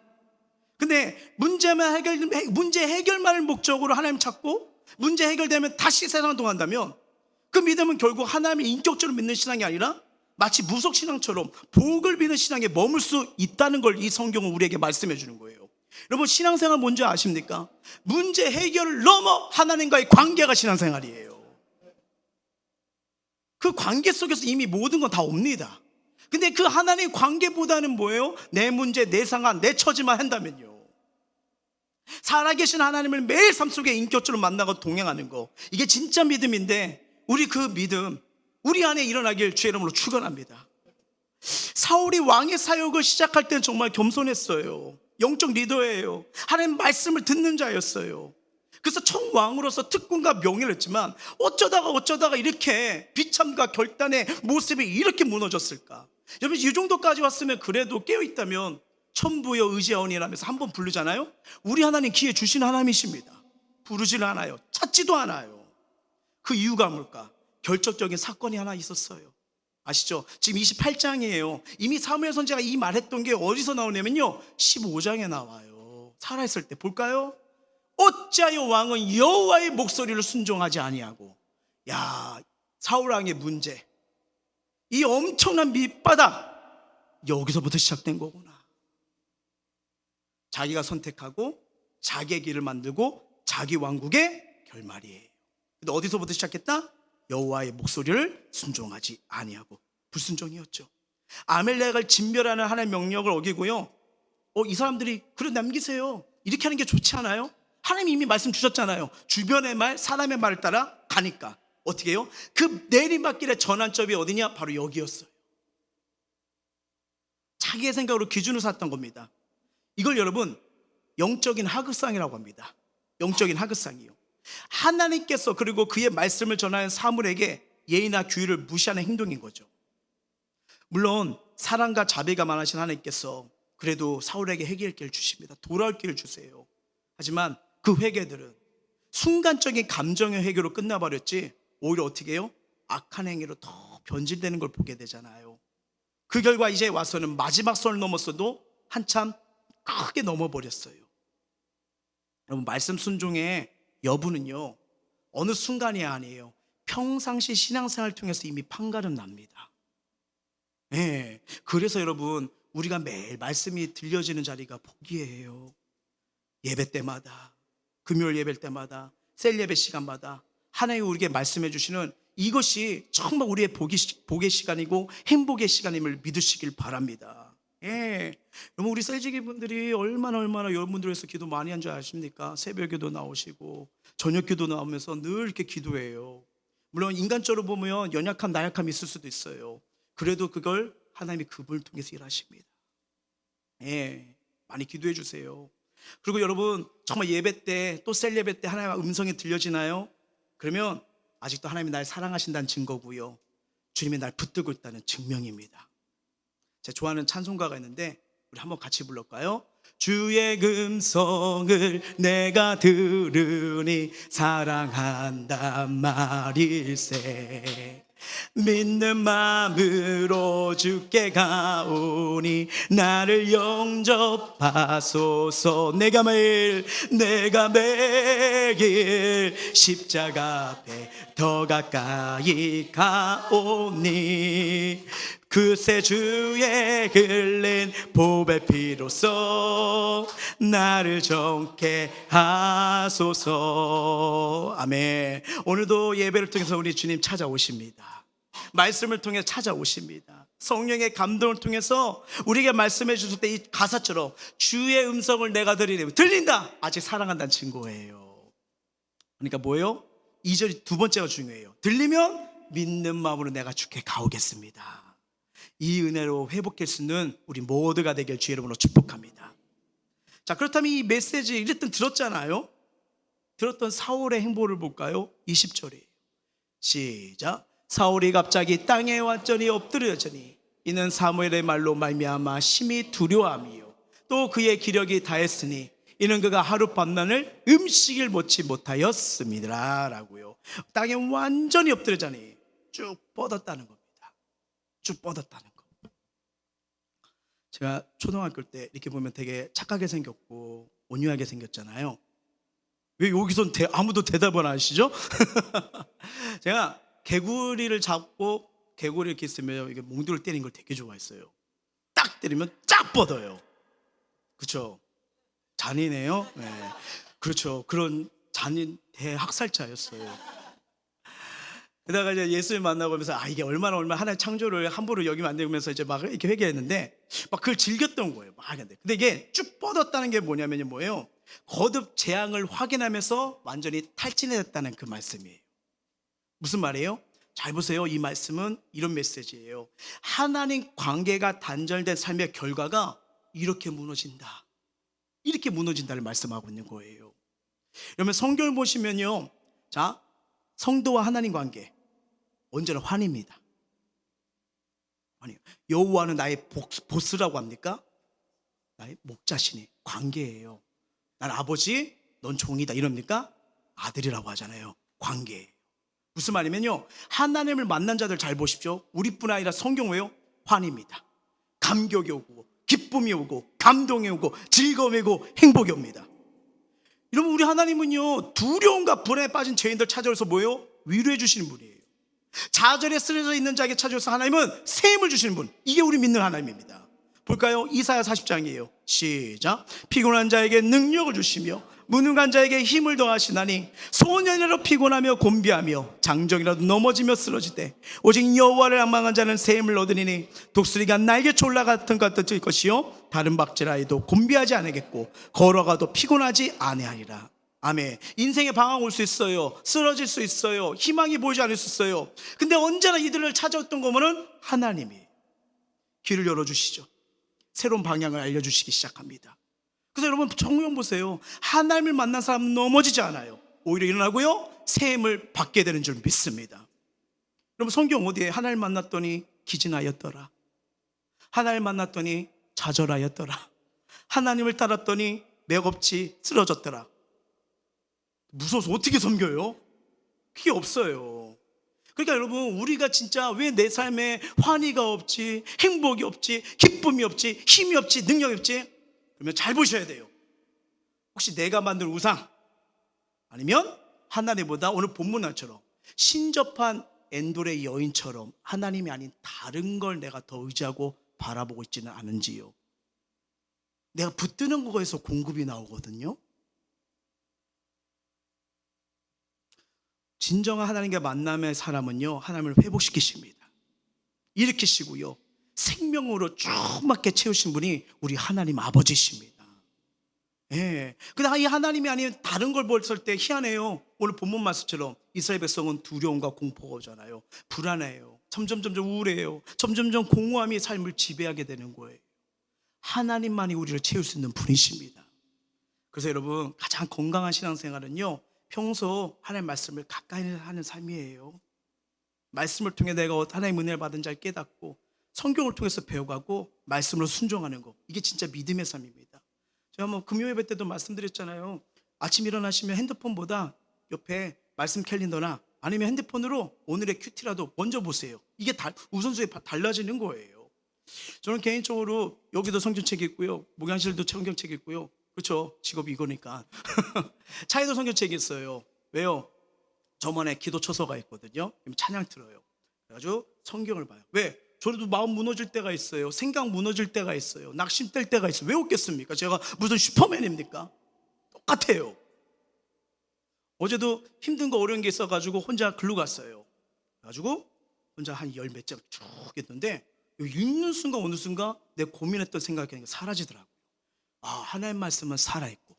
근데 문제 해결만을 목적으로 하나님 찾고 문제 해결되면 다시 세상을 통한다면 그 믿음은 결국 하나님을 인격적으로 믿는 신앙이 아니라 마치 무속신앙처럼 복을 비는 신앙에 머물 수 있다는 걸 이 성경은 우리에게 말씀해 주는 거예요. 여러분, 신앙생활 뭔지 아십니까? 문제 해결을 넘어 하나님과의 관계가 신앙생활이에요. 그 관계 속에서 이미 모든 건 다 옵니다. 근데 그 하나님의 관계보다는 뭐예요? 내 문제, 내 상황, 내 처지만 한다면요, 살아계신 하나님을 매일 삶 속에 인격적으로 만나고 동행하는 거, 이게 진짜 믿음인데 우리 그 믿음 우리 안에 일어나길 주의 이름으로 축원합니다. 사울이 왕의 사역을 시작할 때는 정말 겸손했어요. 영적 리더예요. 하나님 말씀을 듣는 자였어요. 그래서 총왕으로서 특권과 명예를 했지만 어쩌다가 이렇게 비참과 결단의 모습이 이렇게 무너졌을까? 여러분, 이 정도까지 왔으면 그래도 깨어있다면 천부여 의지하오니라면서 한번 부르잖아요. 우리 하나님 기회 주시는 하나님이십니다. 부르지를 않아요. 찾지도 않아요. 그 이유가 뭘까? 결정적인 사건이 하나 있었어요. 아시죠? 지금 28장이에요. 이미 사무엘 선지자가 이 말했던 게 어디서 나오냐면요, 15장에 나와요. 살아있을 때 볼까요? 어찌하여 왕은 여호와의 목소리를 순종하지 아니하고. 야, 사울 왕의 문제, 이 엄청난 밑바닥, 여기서부터 시작된 거구나. 자기가 선택하고 자기의 길을 만들고 자기 왕국의 결말이에요. 근데 어디서부터 시작했다? 여호와의 목소리를 순종하지 아니하고. 불순종이었죠. 아멜렉을 진멸하는 하나님의 명령을 어기고요. 이 사람들이 그래 남기세요, 이렇게 하는 게 좋지 않아요? 하나님이 이미 말씀 주셨잖아요. 주변의 말, 사람의 말을 따라 가니까 어떻게 해요? 그 내리막길의 전환점이 어디냐? 바로 여기였어요. 자기의 생각으로 기준을 삼았던 겁니다. 이걸 여러분 영적인 하극상이라고 합니다. 영적인 하극상이요. 하나님께서 그리고 그의 말씀을 전하는 사물에게 예의나 규율을 무시하는 행동인 거죠. 물론 사랑과 자비가 많으신 하나님께서 그래도 사울에게 회개할 길을 주십니다. 돌아올 길을 주세요. 하지만 그 회개들은 순간적인 감정의 회개로 끝나버렸지, 오히려 어떻게 해요? 악한 행위로 더 변질되는 걸 보게 되잖아요. 그 결과 이제 와서는 마지막 선을 넘었어도 한참 크게 넘어버렸어요. 여러분, 말씀 순종의 여부는요, 어느 순간이 아니에요. 평상시 신앙생활을 통해서 이미 판가름 납니다. 네, 그래서 여러분, 우리가 매일 말씀이 들려지는 자리가 복이에요. 예배 때마다, 금요일 예배 때마다, 셀 예배 시간마다 하나님 우리에게 말씀해 주시는 이것이 정말 우리의 복의 시간이고 행복의 시간임을 믿으시길 바랍니다. 예, 여러분, 우리 셀지기 분들이 얼마나 여러분들 위해서 기도 많이 한 줄 아십니까? 새벽 기도 나오시고 저녁 기도 나오면서 늘 이렇게 기도해요. 물론 인간적으로 보면 연약함, 나약함이 있을 수도 있어요. 그래도 그걸 하나님이 그분을 통해서 일하십니다. 예, 많이 기도해 주세요. 그리고 여러분, 정말 예배 때, 또 셀 예배 때 하나님의 음성이 들려지나요? 그러면 아직도 하나님이 날 사랑하신다는 증거고요, 주님이 날 붙들고 있다는 증명입니다. 제가 좋아하는 찬송가가 있는데 우리 한번 같이 불러볼까요? 주의 음성을 내가 들으니 사랑한단 말일세, 믿는 마음으로 주께 가오니 나를 영접하소서. 내가 매일 십자가 앞에 더 가까이 가오니 그새 주의 흘린 보배 피로써 나를 정케 하소서. 아멘. 오늘도 예배를 통해서 우리 주님 찾아오십니다. 말씀을 통해 찾아오십니다. 성령의 감동을 통해서 우리에게 말씀해 주실 때 이 가사처럼 주의 음성을 내가 들으려면 들린다. 아직 사랑한다는 증거예요. 그러니까 뭐예요? 2절이 두 번째가 중요해요. 들리면 믿는 마음으로 내가 주께 가오겠습니다. 이 은혜로 회복할 수 있는 우리 모두가 되길 주의 이름으로 축복합니다. 자, 그렇다면 이 메시지 이랬던 들었잖아요. 들었던 사울의 행보를 볼까요? 20절이에요. 시작. 사울이 갑자기 땅에 완전히 엎드려지니 이는 사무엘의 말로 말미암아 심히 두려워함이요 또 그의 기력이 다했으니 이는 그가 하룻밤만을 음식을 먹지 못하였습니다 라고요. 땅에 완전히 엎드려자니 쭉 뻗었다는 겁니다. 쭉 뻗었다는 거. 제가 초등학교 때 이렇게 보면 되게 착하게 생겼고 온유하게 생겼잖아요. 왜 여기선 아무도 대답을 안 하시죠? 제가 개구리를 잡고 개구리 이렇게 있으면 이게 몽둥이를 때리는 걸 되게 좋아했어요. 딱 때리면 쫙 뻗어요. 그렇죠? 잔인해요. 네. 그렇죠. 그런 잔인 대학살자였어요. 그러다가 이제 예수를 만나고 하면서 이게 얼마나 하나의 창조를 함부로 여기면 안 되면서 이제 막 이렇게 회개했는데 막 그걸 즐겼던 거예요. 막 근데 이게 쭉 뻗었다는 게 뭐냐면요, 뭐예요? 거듭 재앙을 확인하면서 완전히 탈진했다는 그 말씀이에요. 무슨 말이에요? 잘 보세요. 이 말씀은 이런 메시지예요. 하나님 관계가 단절된 삶의 결과가 이렇게 무너진다. 이렇게 무너진다를 말씀하고 있는 거예요. 그러면 성경을 보시면요, 자, 성도와 하나님 관계 언제나 환입니다. 여호와는 나의 보스라고 합니까? 나의 목자시니 관계예요. 난 아버지, 넌 종이다 이럽니까? 아들이라고 하잖아요. 관계예요. 무슨 말이면요, 하나님을 만난 자들 잘 보십시오. 우리뿐 아니라 성경 왜요? 환입니다. 감격이 오고 기쁨이 오고 감동이 오고 즐거움이 오고 행복이 옵니다. 여러분, 우리 하나님은요, 두려움과 불안에 빠진 죄인들 찾아와서 뭐예요? 위로해 주시는 분이에요. 좌절에 쓰러져 있는 자에게 찾아와서 하나님은 새 힘을 주시는 분. 이게 우리 믿는 하나님입니다. 볼까요? 이사야 40장이에요 시작. 피곤한 자에게 능력을 주시며 무능한 자에게 힘을 더하시나니 소년이라도 피곤하며 곤비하며 장정이라도 넘어지며 쓰러지되 오직 여호와를 앙망한 자는 새 힘을 얻으리니 독수리가 날개쳐 올라갔던 것 같을 것이요 다른 박제라에도 곤비하지 않겠고 걸어가도 피곤하지 아니하리라. 아멘. 인생에 방황 올 수 있어요. 쓰러질 수 있어요. 희망이 보이지 않을 수 있어요. 근데 언제나 이들을 찾아왔던 거면은 하나님이 길을 열어주시죠. 새로운 방향을 알려주시기 시작합니다. 그래서 여러분 성경 보세요. 하나님을 만난 사람은 넘어지지 않아요. 오히려 일어나고요, 새 힘을 받게 되는 줄 믿습니다. 여러분 성경 어디에 하나님을 만났더니 기진하였더라, 하나님을 만났더니 좌절하였더라, 하나님을 따랐더니 맥없이 쓰러졌더라. 무서워서 어떻게 섬겨요? 그게 없어요. 그러니까 여러분, 우리가 진짜 왜 내 삶에 환희가 없지, 행복이 없지, 기쁨이 없지, 힘이 없지, 능력이 없지? 그러면 잘 보셔야 돼요. 혹시 내가 만든 우상, 아니면 하나님보다 오늘 본문처럼 신접한 엔돌의 여인처럼 하나님이 아닌 다른 걸 내가 더 의지하고 바라보고 있지는 않은지요. 내가 붙드는 거에서 공급이 나오거든요. 진정한 하나님과 만남의 사람은요, 하나님을 회복시키십니다. 일으키시고요, 생명으로 조그맣게 채우신 분이 우리 하나님 아버지십니다. 예. 근데 이 하나님이 아닌 다른 걸 볼 때 희한해요. 오늘 본문 말씀처럼 이스라엘 백성은 두려움과 공포가 오잖아요. 불안해요. 점점 우울해요. 점점 공허함이 삶을 지배하게 되는 거예요. 하나님만이 우리를 채울 수 있는 분이십니다. 그래서 여러분, 가장 건강한 신앙생활은요, 평소 하나님 말씀을 가까이 하는 삶이에요. 말씀을 통해 내가 하나님의 은혜를 받은 자를 깨닫고 성경을 통해서 배워가고 말씀으로 순종하는 거, 이게 진짜 믿음의 삶입니다. 제가 금요 예배 때도 말씀드렸잖아요. 아침 일어나시면 핸드폰보다 옆에 말씀 캘린더나 아니면 핸드폰으로 오늘의 큐티라도 먼저 보세요. 이게 우선순위에 달라지는 거예요. 저는 개인적으로 여기도 성경책 있고요, 목양실도 성경책 있고요. 그렇죠, 직업이 이거니까. 차에도 성경책이 있어요. 왜요? 저번에 기도 초서가 있거든요. 찬양 틀어요. 그래가지고 성경을 봐요. 왜? 저도 마음 무너질 때가 있어요. 생각 무너질 때가 있어요. 낙심될 때가 있어요. 왜 웃겠습니까? 제가 무슨 슈퍼맨입니까? 똑같아요. 어제도 힘든 거 어려운 게 있어가지고 혼자 글로 갔어요. 그래가지고 혼자 한 열 몇 장 쭉 했는데 읽는 순간 어느 순간 내 고민했던 생각이 사라지더라고요. 아, 하나님 말씀은 살아있고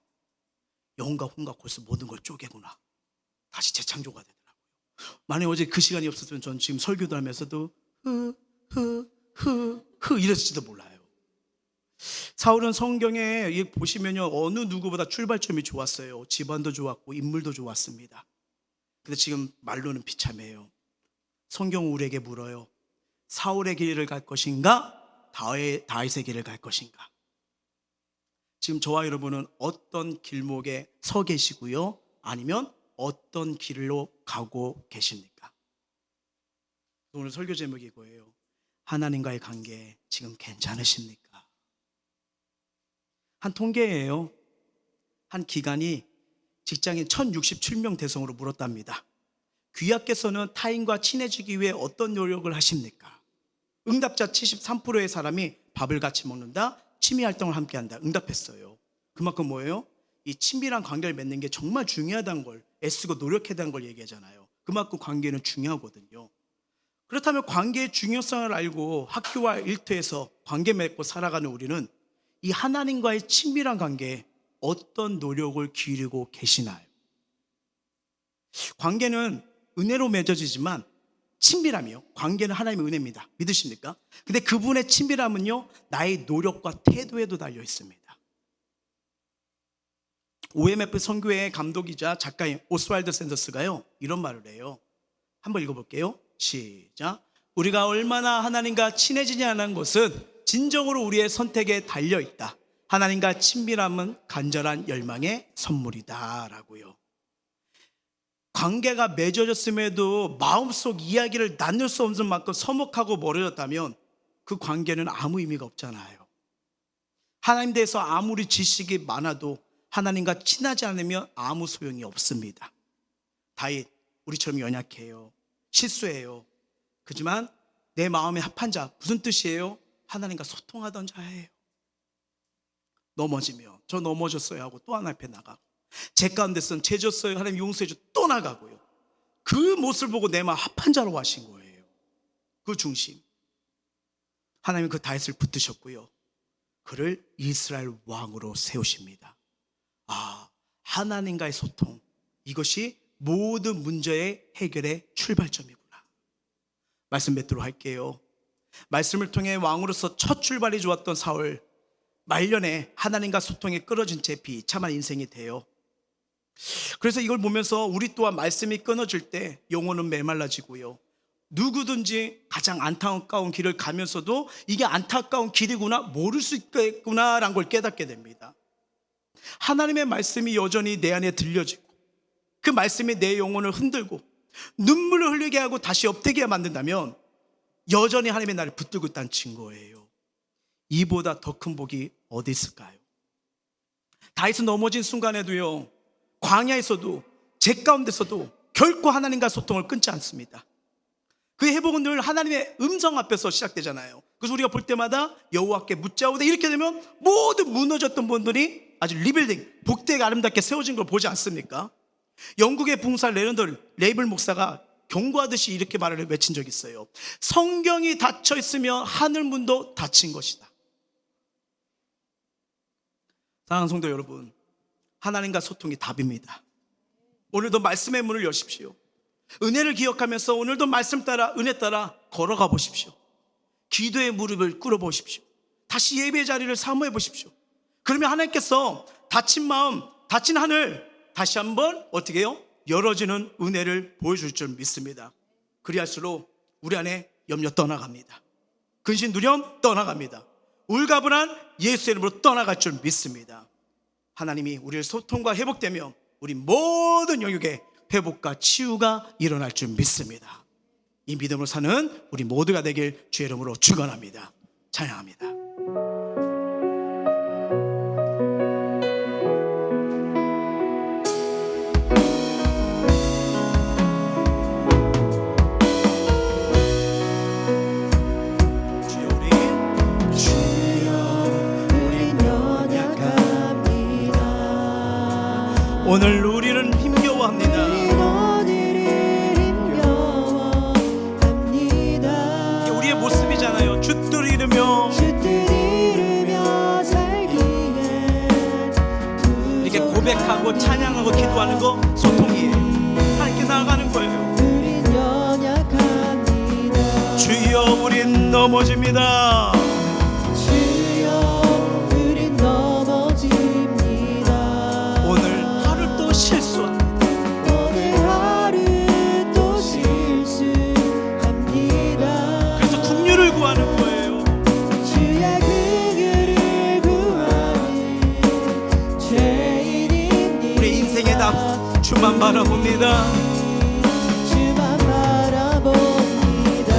영혼과 혼과 골수 모든 걸 쪼개구나. 다시 재창조가 되더라고요. 만약에 어제 그 시간이 없었으면 전 지금 설교도 하면서도 이랬을지도 몰라요. 사울은 성경에 보시면요, 어느 누구보다 출발점이 좋았어요. 집안도 좋았고 인물도 좋았습니다. 근데 지금 말로는 비참해요. 성경 우리에게 물어요. 사울의 길을 갈 것인가? 다윗의 길을 갈 것인가? 지금 저와 여러분은 어떤 길목에 서 계시고요? 아니면 어떤 길로 가고 계십니까? 오늘 설교 제목이 이거예요. 하나님과의 관계 지금 괜찮으십니까? 한 통계예요. 한 기관이 직장인 1067명 대상으로 물었답니다. 귀하께서는 타인과 친해지기 위해 어떤 노력을 하십니까? 응답자 73%의 사람이 밥을 같이 먹는다, 취미활동을 함께한다 응답했어요. 그만큼 뭐예요? 이 친밀한 관계를 맺는 게 정말 중요하다는 걸, 애쓰고 노력해야 하는 걸 얘기하잖아요. 그만큼 관계는 중요하거든요. 그렇다면 관계의 중요성을 알고 학교와 일터에서 관계 맺고 살아가는 우리는 이 하나님과의 친밀한 관계에 어떤 노력을 기울이고 계시나요? 관계는 은혜로 맺어지지만 친밀함이요, 관계는 하나님의 은혜입니다. 믿으십니까? 근데 그분의 친밀함은요, 나의 노력과 태도에도 달려 있습니다. OMF 선교회 감독이자 작가인 오스왈드 샌더스가요, 이런 말을 해요. 한번 읽어볼게요. 시작. 우리가 얼마나 하나님과 친해지냐는 것은 진정으로 우리의 선택에 달려있다. 하나님과 친밀함은 간절한 열망의 선물이다 라고요. 관계가 맺어졌음에도 마음속 이야기를 나눌 수 없는 만큼 서먹하고 멀어졌다면 그 관계는 아무 의미가 없잖아요. 하나님 대해서 아무리 지식이 많아도 하나님과 친하지 않으면 아무 소용이 없습니다. 다윗, 우리처럼 연약해요. 실수해요. 그렇지만 내 마음에 합한 자, 무슨 뜻이에요? 하나님과 소통하던 자예요. 넘어지면 저 넘어졌어요 하고 또 하나님 앞에 나가고, 제 가운데서는 죄졌어요 하나님 용서해줘 또 나가고요. 그 모습을 보고 내 마음 합한 자로 하신 거예요. 그 중심, 하나님은 그 다윗을 붙드셨고요, 그를 이스라엘 왕으로 세우십니다. 아, 하나님과의 소통, 이것이 모든 문제의 해결의 출발점이구나. 말씀 맺도록 할게요. 말씀을 통해 왕으로서 첫 출발이 좋았던 사울, 말년에 하나님과 소통에 끊어진 채 비참한 인생이 돼요. 그래서 이걸 보면서 우리 또한 말씀이 끊어질 때 영혼은 메말라지고요, 누구든지 가장 안타까운 길을 가면서도 이게 안타까운 길이구나, 모를 수 있겠구나라는 걸 깨닫게 됩니다. 하나님의 말씀이 여전히 내 안에 들려지고 그 말씀이 내 영혼을 흔들고 눈물을 흘리게 하고 다시 엎드게 만든다면 여전히 하나님의 나를 붙들고 있다는 증거예요. 이보다 더 큰 복이 어디 있을까요? 다윗은 넘어진 순간에도요, 광야에서도 제 가운데서도 결코 하나님과 소통을 끊지 않습니다. 그 회복은 늘 하나님의 음성 앞에서 시작되잖아요. 그래서 우리가 볼 때마다 여호와께 묻자오되, 이렇게 되면 모든 무너졌던 분들이 아주 리빌딩, 복되게 아름답게 세워진 걸 보지 않습니까? 영국의 붕사 레이블 목사가 경고하듯이 이렇게 말을 외친 적이 있어요. 성경이 닫혀 있으면 하늘문도 닫힌 것이다. 사랑하는 성도 여러분, 하나님과 소통이 답입니다. 오늘도 말씀의 문을 여십시오. 은혜를 기억하면서 오늘도 말씀 따라, 은혜 따라 걸어가 보십시오. 기도의 무릎을 꿇어 보십시오. 다시 예배 자리를 사모해 보십시오. 그러면 하나님께서 닫힌 마음, 닫힌 하늘 다시 한번 어떻게 해요? 열어지는 은혜를 보여줄 줄 믿습니다. 그리할수록 우리 안에 염려 떠나갑니다. 근심 두려움 떠나갑니다. 울가분한 예수의 이름으로 떠나갈 줄 믿습니다. 하나님이 우리를 소통과 회복되며 우리 모든 영역에 회복과 치유가 일어날 줄 믿습니다. 이 믿음으로 사는 우리 모두가 되길 주의 이름으로 축원합니다. 찬양합니다. 오늘 우리는 힘겨워합니다. 기도하고 찬양하고 기도하는 거 소통이에요. 하나님께 나아가는 거예요. 우린 연약합니다. 주여 우린 넘어집니다. 주여 우린 넘어집니다. 오늘 하루 또 실수합니다. 오늘 하루 또 실수합니다. 그래서 긍휼을 구하는 거예요. 주의 긍휼을 구하는 죄인입니다. 우리 인생의 답 주만 바라봅니다. 주만 바라봅니다.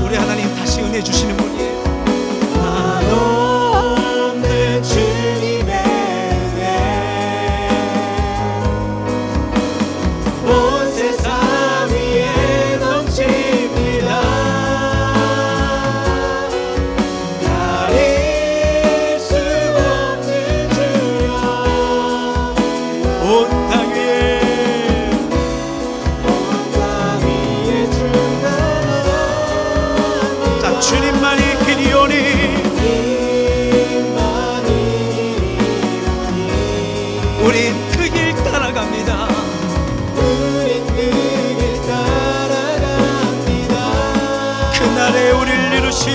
우리 하나님 다시 은혜 주시는 분이에요. 한없는 주님의 은혜 온 세상 위에 넘칩니다. 가릴 수 없는 주여 온 땅 위에 자 주님만이 길이오니 우린 그 길 따라갑니다. 그날에 우릴 이루실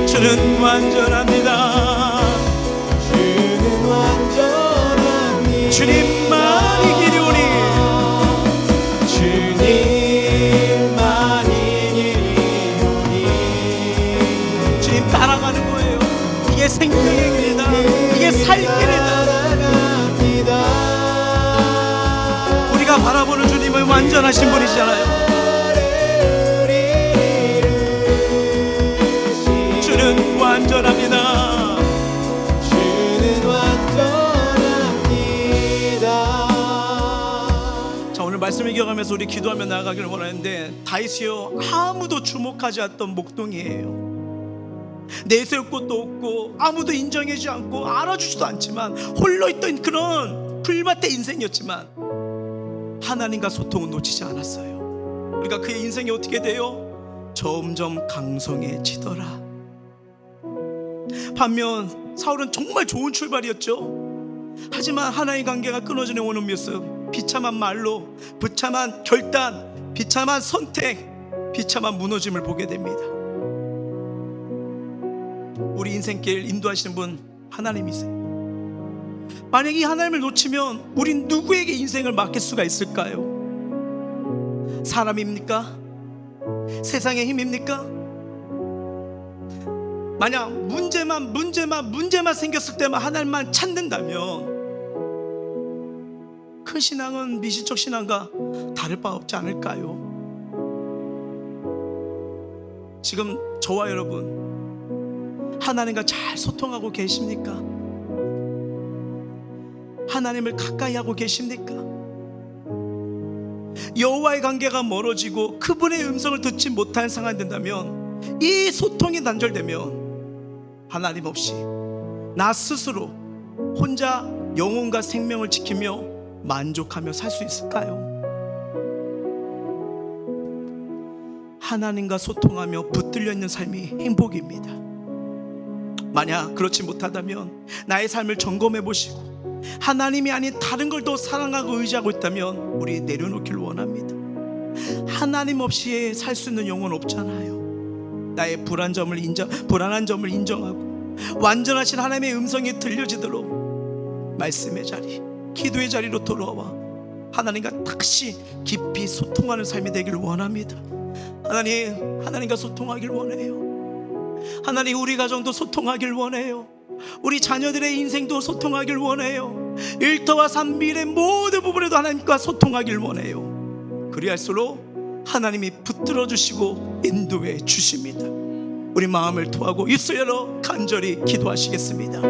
주는 완전합니다. 주님만이 길이오니 주님 따라가는 거예요. 이게 생명의 길이다. 이게 살 길이다. 우리가 바라보는 주님은 완전하신 분이잖아요. 주는 완전합니다. 자 오늘 말씀을 기억하면서 우리 기도하며 나아가기를 원하는데 다윗이요 아무도 주목하지 않던 목동이에요. 내세울 곳도 없고 아무도 인정하지 않고 알아주지도 않지만 홀로 있던 그런 불밭의 인생이었지만 하나님과 소통은 놓치지 않았어요. 우리가 그의 인생이 어떻게 돼요? 점점 강성해지더라. 반면 사울은 정말 좋은 출발이었죠. 하지만 하나의 관계가 끊어지는 원인이었어요. 비참한 말로, 비참한 결단, 비참한 선택, 비참한 무너짐을 보게 됩니다. 우리 인생길 인도하시는 분 하나님이세요. 만약에 이 하나님을 놓치면 우린 누구에게 인생을 맡길 수가 있을까요? 사람입니까? 세상의 힘입니까? 만약 문제만 생겼을 때만 하나님만 찾는다면 큰 신앙은 미시적 신앙과 다를 바 없지 않을까요? 지금 저와 여러분 하나님과 잘 소통하고 계십니까? 하나님을 가까이 하고 계십니까? 여호와의 관계가 멀어지고 그분의 음성을 듣지 못하는 상황이 된다면, 이 소통이 단절되면 하나님 없이 나 스스로 혼자 영혼과 생명을 지키며 만족하며 살 수 있을까요? 하나님과 소통하며 붙들려 있는 삶이 행복입니다. 만약 그렇지 못하다면 나의 삶을 점검해 보시고 하나님이 아닌 다른 걸 더 사랑하고 의지하고 있다면 우리 내려놓기를 원합니다. 하나님 없이 살 수 있는 영혼 없잖아요. 나의 불안한 점을 인정하고 완전하신 하나님의 음성이 들려지도록 말씀의 자리, 기도의 자리로 돌아와 하나님과 다시 깊이 소통하는 삶이 되기를 원합니다. 하나님과 소통하길 원해요. 하나님, 우리 가정도 소통하길 원해요. 우리 자녀들의 인생도 소통하길 원해요. 일터와 삶, 미래 모든 부분에도 하나님과 소통하길 원해요. 그리할수록 하나님이 붙들어 주시고 인도해 주십니다. 우리 마음을 토하고 입술 열어 간절히 기도하시겠습니다.